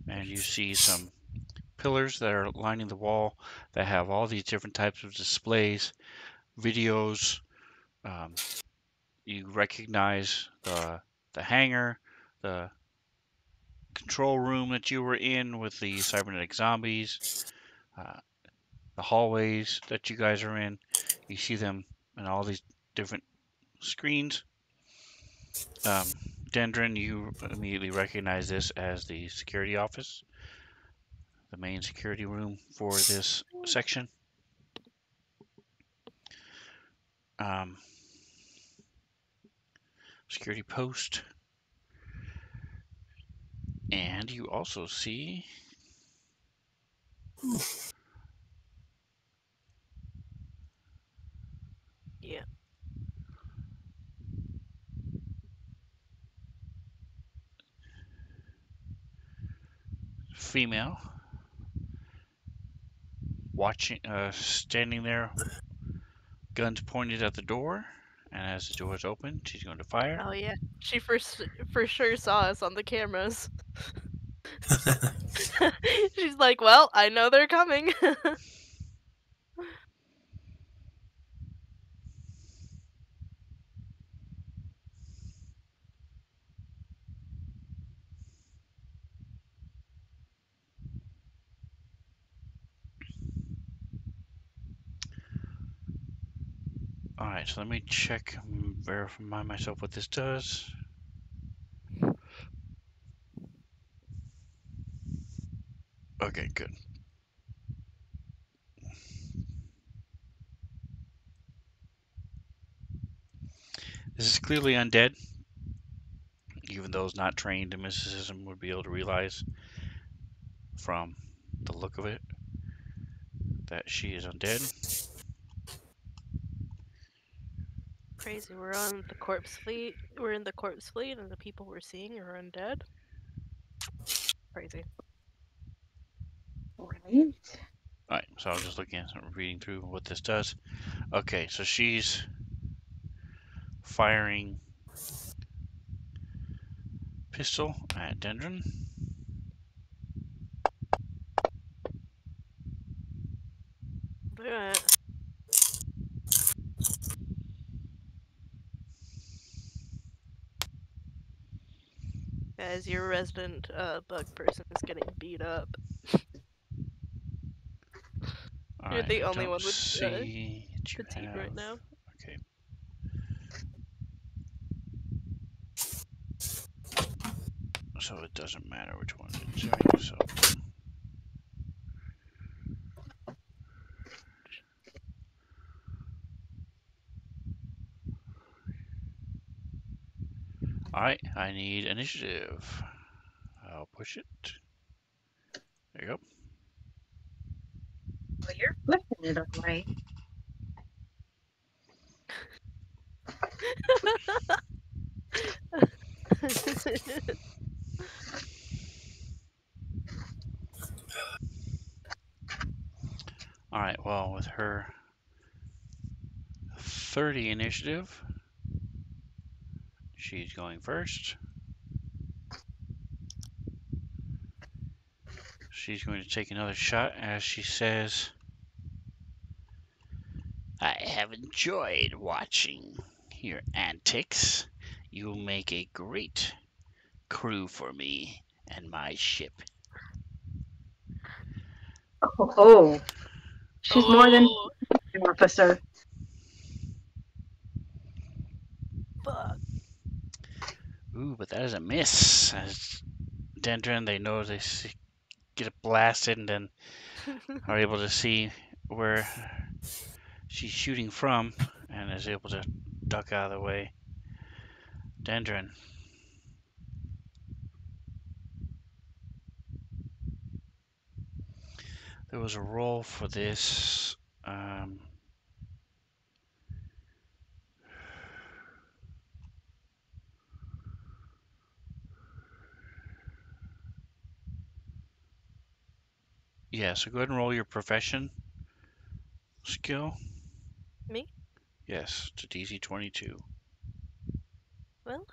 And you see some pillars that are lining the wall that have all these different types of displays, videos. You recognize the hangar, the control room that you were in with the cybernetic zombies, uh, the hallways that you guys are in. You see them in all these different screens. Dendron, you immediately recognize this as the security office, the main security room for this section. Security post. And you also see Yeah. female watching, standing there, guns pointed at the door. And as the door is open, she's going to fire. Oh yeah. She for sure saw us on the cameras. She's like, well, I know they're coming. Alright, so let me check, verify myself what this does. Okay, good. This is clearly undead. Even those not trained in mysticism would be able to realize from the look of it that she is undead. Crazy. We're on the corpse fleet. We're in the corpse fleet, and the people we're seeing are undead. Crazy. Right? Alright, so I was just looking at reading through what this does. Okay, so she's firing pistol at Dendron. Do it. As your resident bug person is getting beat up. All You're right, the I only don't one with see that you petite have. right now. Okay. So it doesn't matter which one it's doing. So all right, I need initiative. I'll push it. There you go. Well, you're flipping it all right. All right. Well, with her 30 initiative, she's going first. She's going to take another shot as she says, I have enjoyed watching your antics. You'll make a great crew for me and my ship. Oh, she's more than Oh, an officer. fuck. Ooh, but that is a miss. As Dendron, they know they get blasted and then are able to see where she's shooting from and is able to duck out of the way. Dendron. There was a roll for this. Yeah, so go ahead and roll your profession skill. Me? Yes, to DC 22. Well,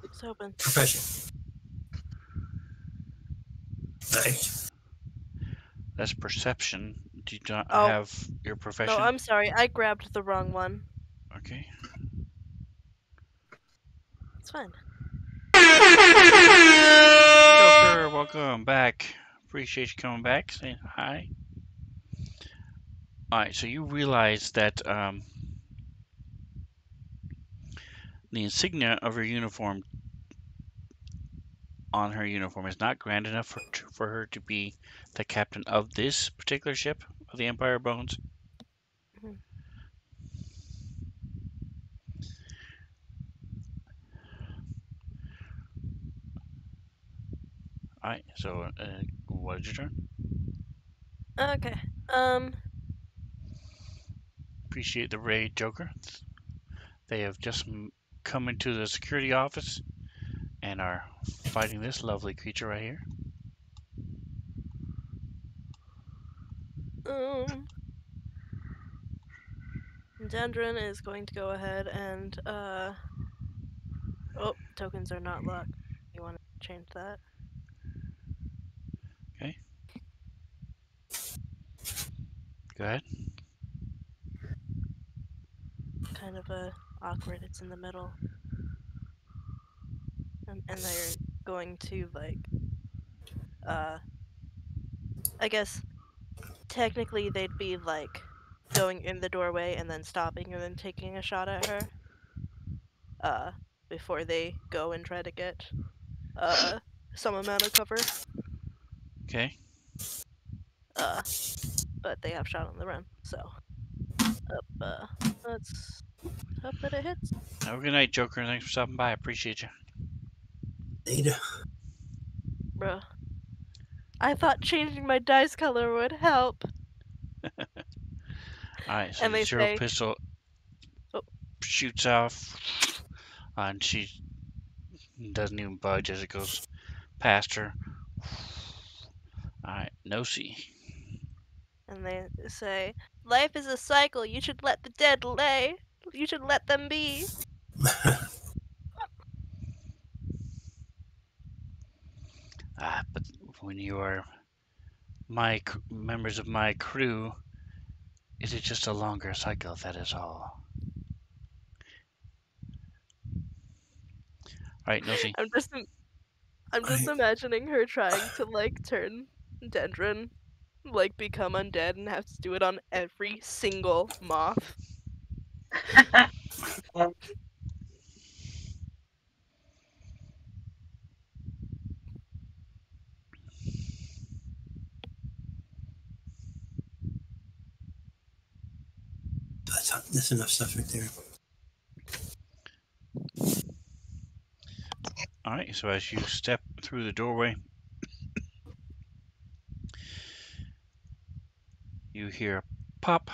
it's open. Profession. Nice. That's perception. Do you not Oh, have your no, profession? I'm sorry. I grabbed the wrong one. Okay. It's fine. Joker, welcome back. Appreciate you coming back, saying hi. Alright, so you realize that the insignia of her uniform on her uniform is not grand enough for her to be the captain of this particular ship of the Empire Bones. Mhm. Alright, so what is your turn? Okay. Appreciate the raid, Joker. They have just come into the security office and are fighting this lovely creature right here. Um, Dendron is going to go ahead and, oh, tokens are not locked. You want to change that? Okay, go ahead. Kind of awkward. It's in the middle. And they're going to, like, uh, I guess technically they'd be, like, going in the doorway and then stopping and then taking a shot at her, uh, before they go and try to get, some amount of cover. Okay, But they have shot on the run, so let's hope that it hits. have a good night, Joker. Thanks for stopping by. I appreciate you. Ada. Bruh. I thought changing my dice color would help. Alright, so And the they zero say, pistol oh, shoots off, and she doesn't even budge as it goes past her. Alright, Nosy. and they say, life is a cycle. You should let the dead lay. You should let them be. But when you are members of my crew, it is just a longer cycle, that is all. right, Nosy. I'm just imagining her trying to like turn Dendron, like become undead and have to do it on every single moth. That's enough stuff right there. All right, so as you step through the doorway, you hear a pop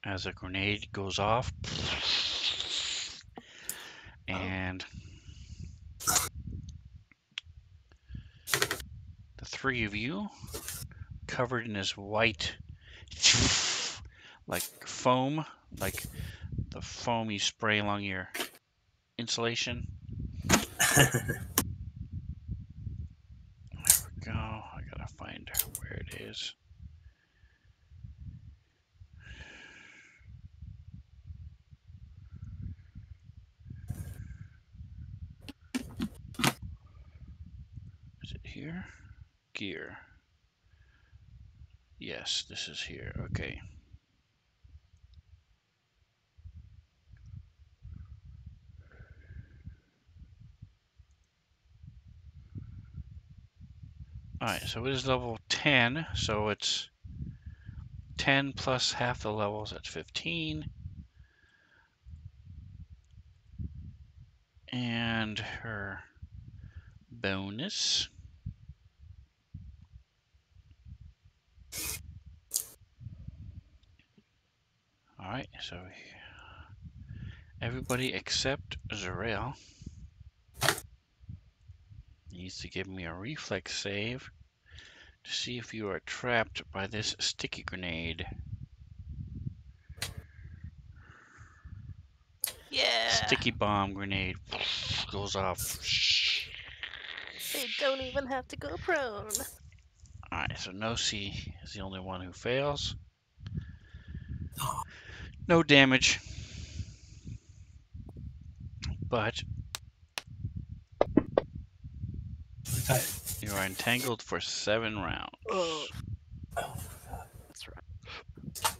as a grenade goes off, and the three of you, covered in this white, like foam, like the foam you spray along your insulation. There we go. I gotta find where it is. Is it here? Gear. Yes, this is here. Okay. Alright, so it is level 10, so it's 10 plus half the levels, that's 15. And her bonus. Alright, so everybody except Zarel needs to give me a reflex save to see if you are trapped by this sticky grenade. Yeah. Sticky bomb grenade goes off. They don't even have to go prone. Alright, so Nosy is the only one who fails. No damage. But Okay. you are entangled for 7 rounds. Oh. That's right.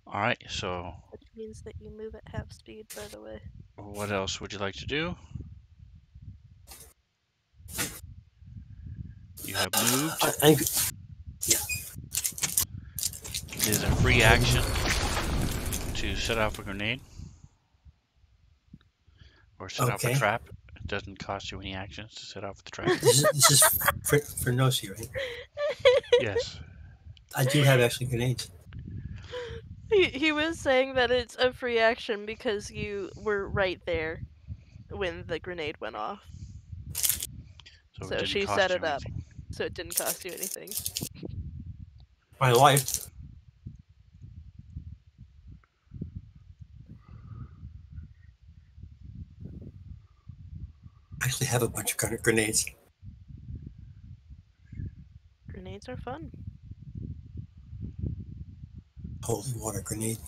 Alright, so Which means that you move at half speed, by the way. what else would you like to do? You have moved. Yeah. It is a free action to set off a grenade or set off a Okay. trap. It doesn't cost you any actions to set off the trap. This is for Nosy, right? Yes. I do have actually grenades. He was saying that it's a free action because you were right there when the grenade went off. So it So didn't she cost set you it up, anything. so it didn't cost you anything. My life. I actually have a bunch of grenades. Grenades are fun. Holy water grenade.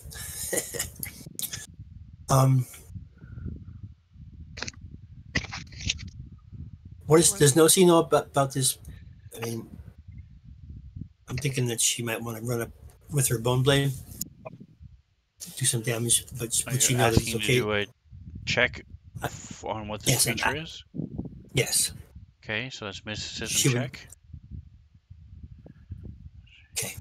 um, does Nosy know about this? I mean, I'm thinking that she might want to run up with her bone blade, do some damage, but Are would you she know that it's asking to okay? do a check on what this Yes, creature is? yes. Okay, so that's mysticism She would- check. Okay.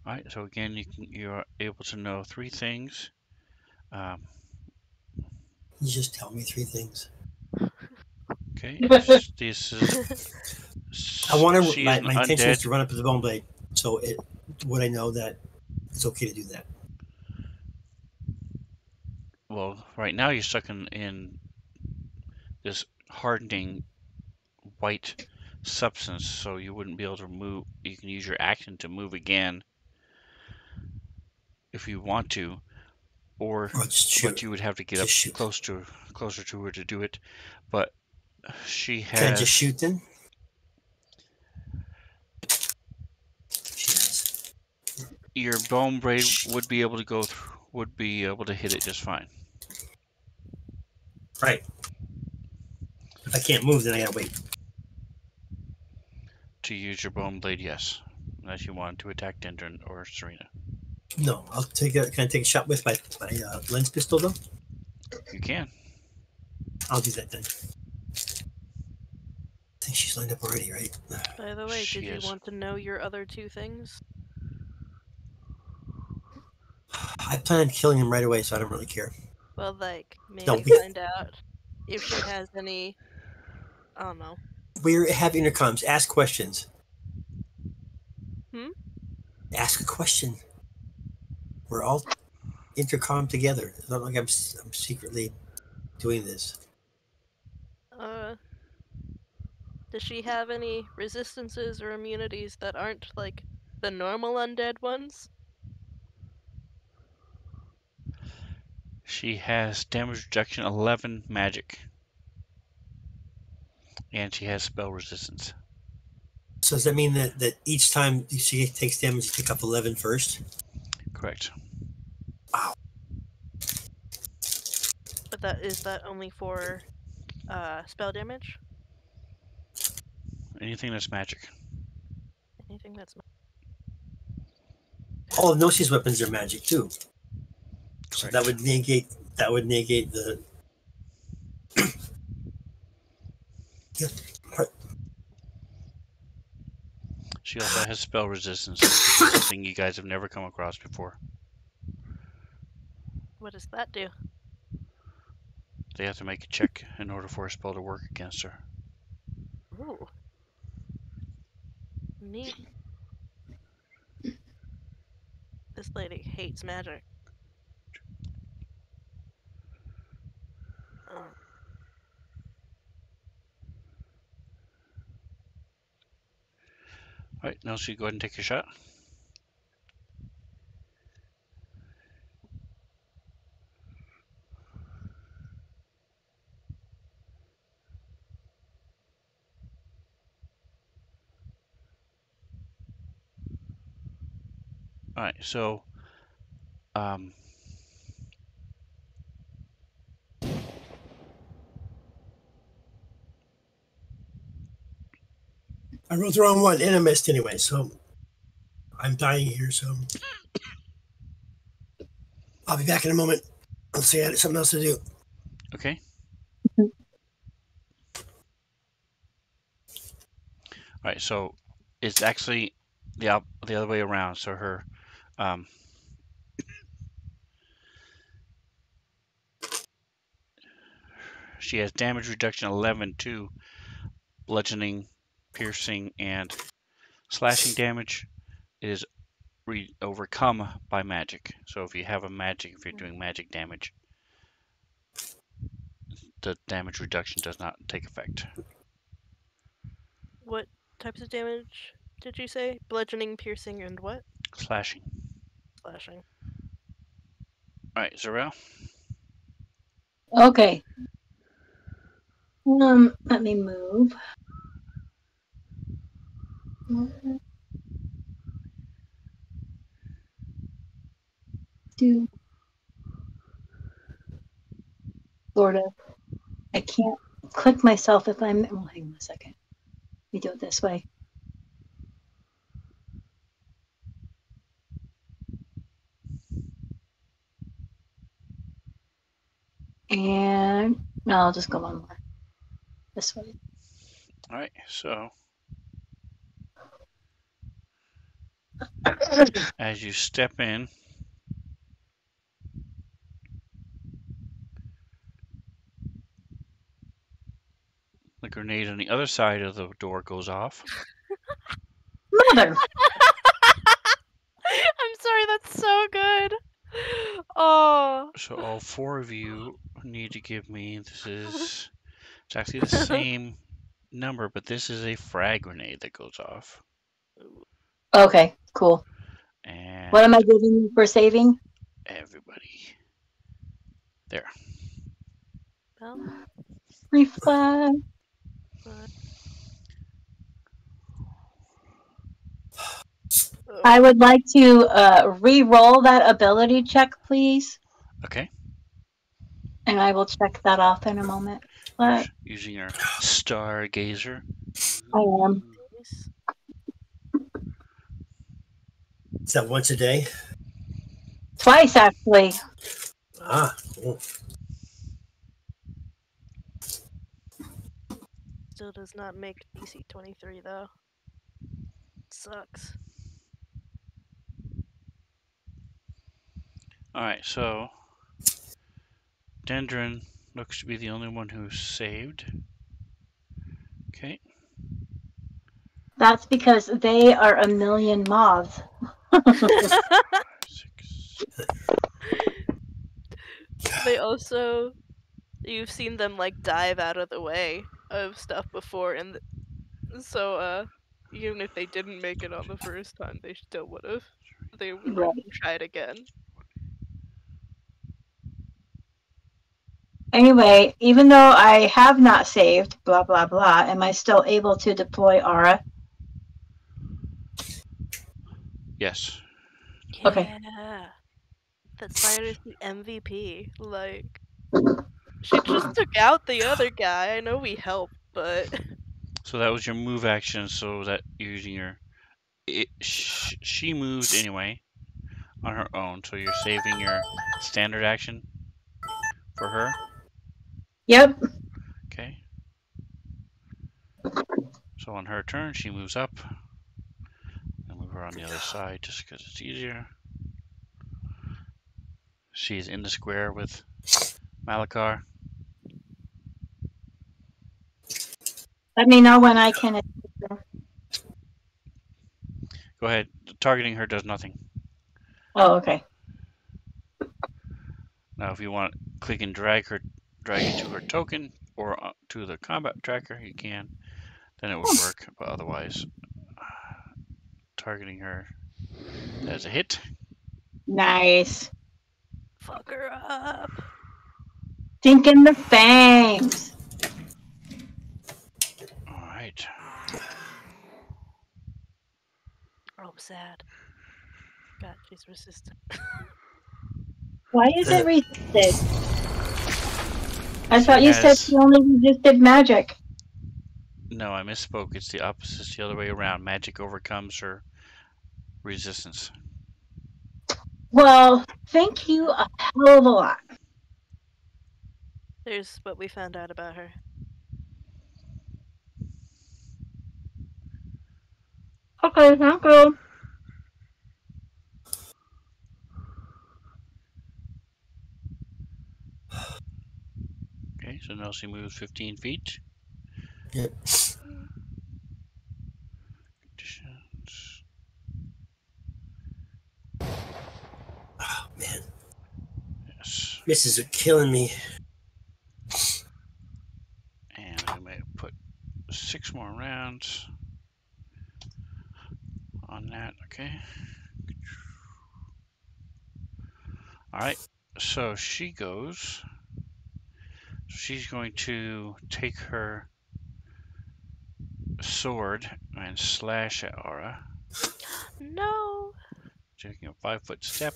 Alright, so again, you're able to know 3 things. You just tell me 3 things. Okay, this is. I want to. She is an My intention is undead. to run up with the bone blade. So would I know that it's okay to do that? Well, right now you're stuck in this hardening white substance, so you wouldn't be able to move. You can use your action to move again if you want to, or Or just but shoot. you would have to get Just up shoot. closer to her to do it. But she Can I just has shoot then? She has. your bone blade would be able to go through, would be able to hit it just fine. Right. If I can't move, then I gotta wait. To use your bone blade, yes, unless you want to attack Dendron or Serena. No, I'll take a. Can I take a shot with my lens pistol though? You can. I'll do that then. I think she's lined up already, right? By the way, She did you is. want to know your other two things? I plan on killing him right away, so I don't really care. Well, like, maybe No, find out if she has any. I don't know. we have intercoms. Ask questions. Hmm? Ask a question. We're all intercom together. It's not like I'm secretly doing this. Does she have any resistances or immunities that aren't like the normal undead ones? She has damage reduction 11 magic. And she has spell resistance. So does that mean that each time she takes damage, you take up 11 first? Correct. Wow. But is that only for spell damage? Anything that's magic. Anything that's All of Noshi's weapons are magic too. So Correct. that would negate the. Yeah. She also has spell resistance, which is something you guys have never come across before. What does that do? They have to make a check in order for a spell to work against her. Ooh. Neat. This lady hates magic. Oh. Alright, now so you go ahead and take your shot. Alright, so I rolled the wrong one and I missed anyway, so I'm dying here. So I'll be back in a moment. I'll see. I had something else to do. okay. Alright, so it's actually the other way around. So her she has damage reduction 11 to bludgeoning, piercing, and slashing damage. It is overcome by magic. So if you have a magic, if you're doing magic damage, the damage reduction does not take effect. What types of damage did you say? Bludgeoning, piercing, and what? Slashing. Slashing. Alright, Zarel. Okay. Let me move. Do sort of. I can't click myself if I'm. Well, hang on a second. Let me do it this way. And no, I'll just go one more. This way. Alright, so as you step in, the grenade on the other side of the door goes off. Mother! I'm sorry, that's so good. Oh. So all four of you need to give me, it's actually the same number, but this is a frag grenade that goes off. Okay, cool. And What am I giving you for saving? everybody. There. Well, Reflex. uh, I oh, would like to re-roll that ability check, please, Okay. and I will check that off in a moment. You're But using your stargazer. I am nice. Is that once a day? twice actually. Ah, cool. Still does not make DC 23 though. Sucks. All right. So Dendron looks to be the only one who's saved. Okay. That's because they are a million moths. Six. They also, you've seen them like dive out of the way of stuff before, and so even if they didn't make it on the first time, they still would have. They would have Right. tried again. Anyway, even though I have not saved, blah blah blah, am I still able to deploy Aura? Yes. Okay. Yeah, that spider's the MVP. Like, she just took out the other guy. I know we helped, but So that was your move action. So that you're using your. She moved anyway on her own. So you're saving your standard action for her. Yep. Okay. So on her turn, she moves up. And move her on the other side just because it's easier. She's in the square with Malakar. Let me know when I can. Go ahead. Targeting her does nothing. Oh, okay. Now, if you want, click and drag it to her token or to the combat tracker, you can. Then it would work. But otherwise, targeting her as a hit. Nice. fuck her up. Dink in the fangs. All right. Oh, sad. God, she's resistant. Why is it resisted? I She thought you said has. she only resisted magic. No, I misspoke. It's the opposite. It's the other way around. Magic overcomes her resistance. Well, thank you a hell of a lot. There's what we found out about her. Okay, thank you. Okay, so now she moves 15 feet. Yep. Conditions. Oh man, Yes. misses are killing me. And we may put 6 more rounds on that. Okay. All right. So she goes. She's going to take her sword and slash at Aura, No. taking a 5-foot step.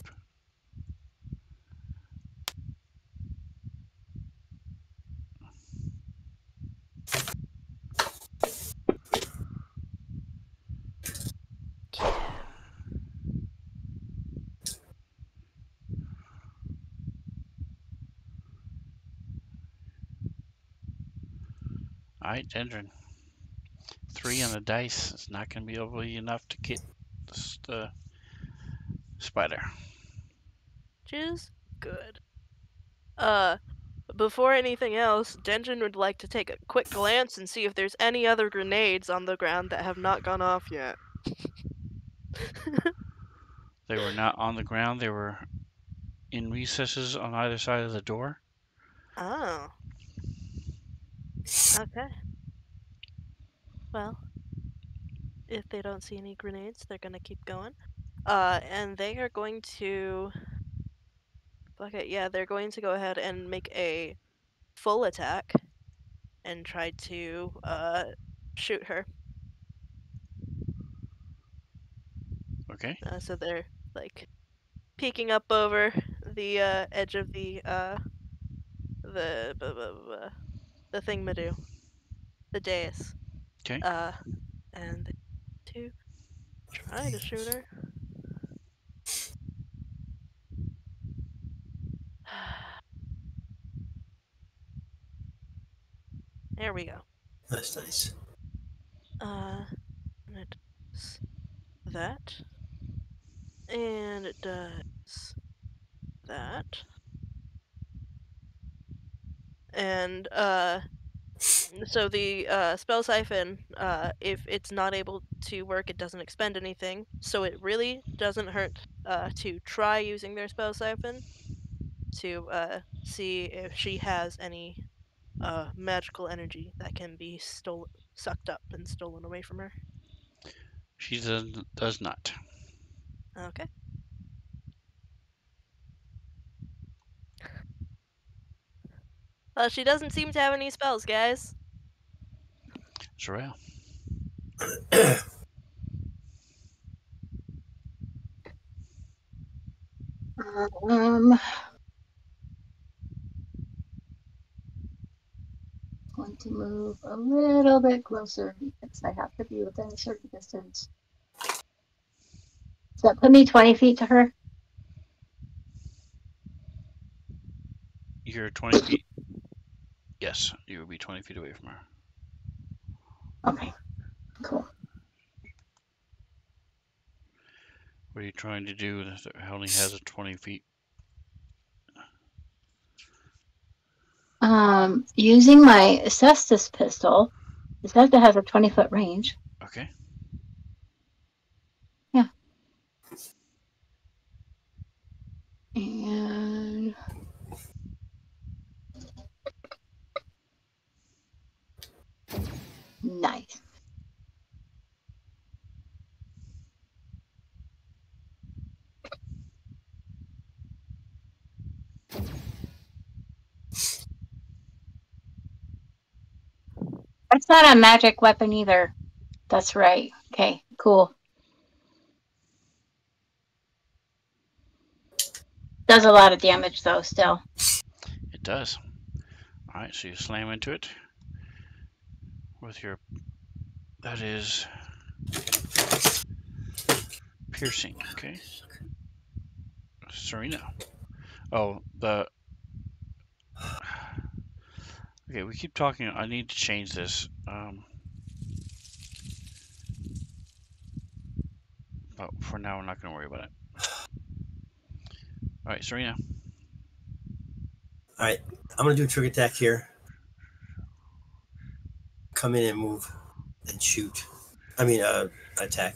All right, Dendron. 3 on the dice. It's not going to be able enough to get the spider. Which is good. Uh, before anything else, Denjin would like to take a quick glance and see if there's any other grenades on the ground that have not gone off yet. They were not on the ground. They were in recesses on either side of the door. Oh. Okay. Well, if they don't see any grenades, they're gonna keep going. And they are going to fuck it. Yeah, they're going to go ahead and make a full attack and try to shoot her. Okay. So they're like peeking up over the edge of the the thingamadoo, the dais. Okay. And they to try to shoot her. There we go. That's nice. And it does that. And it does that. And so the spell siphon, if it's not able to work, it doesn't expend anything. So it really doesn't hurt to try using their spell siphon to see if she has any magical energy that can be sucked up and stolen away from her. She does not. Okay. She doesn't seem to have any spells, guys. Soraya. Going to move a little bit closer because I have to be within a certain distance. Does that put me 20 feet to her? You're 20 feet. Yes, you would be 20 feet away from her. Okay, cool. What are you trying to do? It only has a 20 feet. Using my Cestus pistol, it says it has a 20-foot range. Okay. Yeah. And nice. That's not a magic weapon either. That's right. Okay, cool. Does a lot of damage though, still. It does. All right, so you slam into it with your. That is piercing. Okay. Serena. Oh, the. Okay, we keep talking. I need to change this. But for now, I'm not going to worry about it. All right, Serena. All right, I'm gonna do a trick attack here. Come in and move, and shoot. I mean, attack.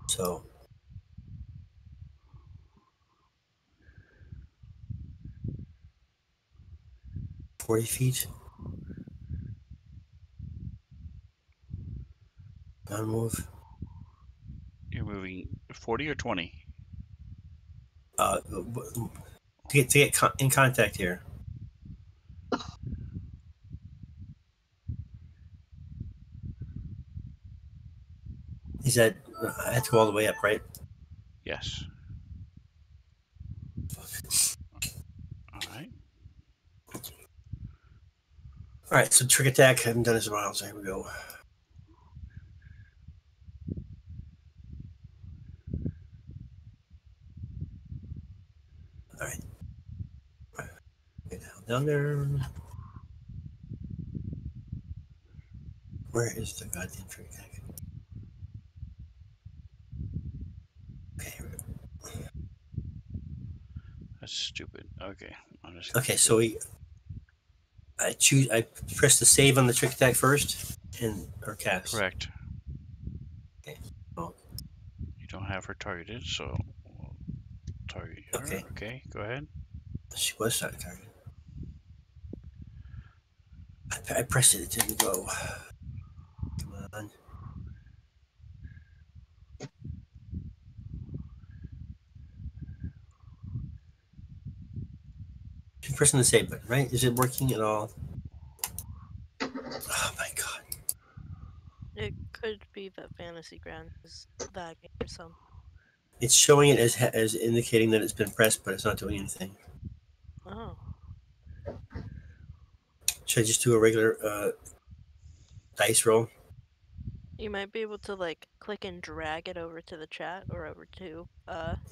So 40 feet. Down move. You're moving 40 or 20? To get in contact here. Is that I have to go all the way up, right? Yes. All right. All right, so trick attack. I haven't done this in a while, so here we go. All right. Get down there. Where is the goddamn trick attack? Okay, here we go. That's stupid. Okay. I'm just Okay, so I press the save on the trick attack first, or cast. Correct. Okay. Oh. You don't have her targeted, so we'll target her. Okay. Okay, go ahead. She was not targeted. I pressed it. It didn't go. Come on. keep pressing the save button, right? Is it working at all? Oh my god. It could be that Fantasy Ground is lagging or something. It's showing it as indicating that it's been pressed, but it's not doing anything. Oh. Should I just do a regular dice roll? You might be able to like click and drag it over to the chat or over to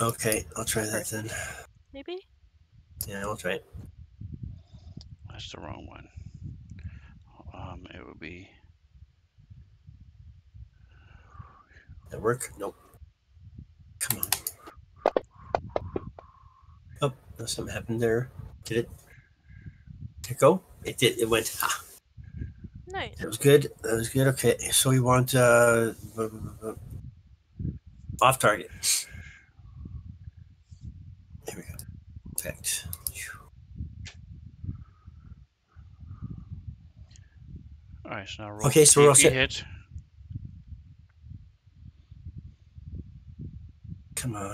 Okay, I'll try that person. then. Maybe? Yeah, I'll try it. That's the wrong one. It would be. That work? Nope. Come on. Oh, no, something happened there. Did it? Did it go? It did. It went. Ah, Nice. that was good. That was good. Okay, so we want off target. There we go. Effect. All right, so now roll Okay, to so see we're all if you set. hit. Come on.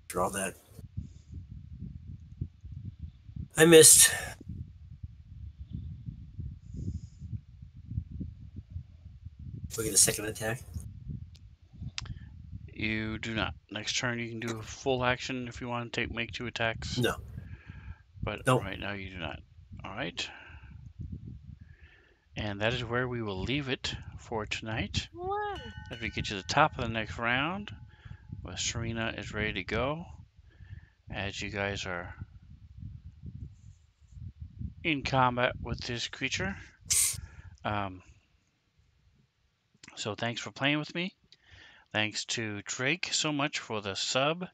Draw that. I missed. We'll get a second attack. You do not. Next turn, you can do a full action if you want to make 2 attacks. No. But Nope. right now, you do not. All right. And that is where we will leave it for tonight. Wow. As we get to the top of the next round, where Serena is ready to go, as you guys are in combat with this creature. So thanks for playing with me. Thanks to Drake so much for the sub.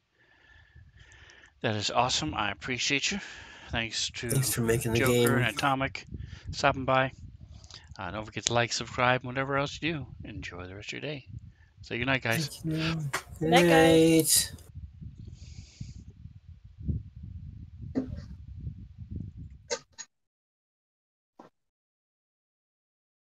That is awesome. I appreciate you. Thanks to Thanks for making the Joker and game. Atomic stopping by. Don't forget to like, subscribe, and whatever else you do. Enjoy the rest of your day. Say goodnight, guys. Thank you. Good night, guys. Night.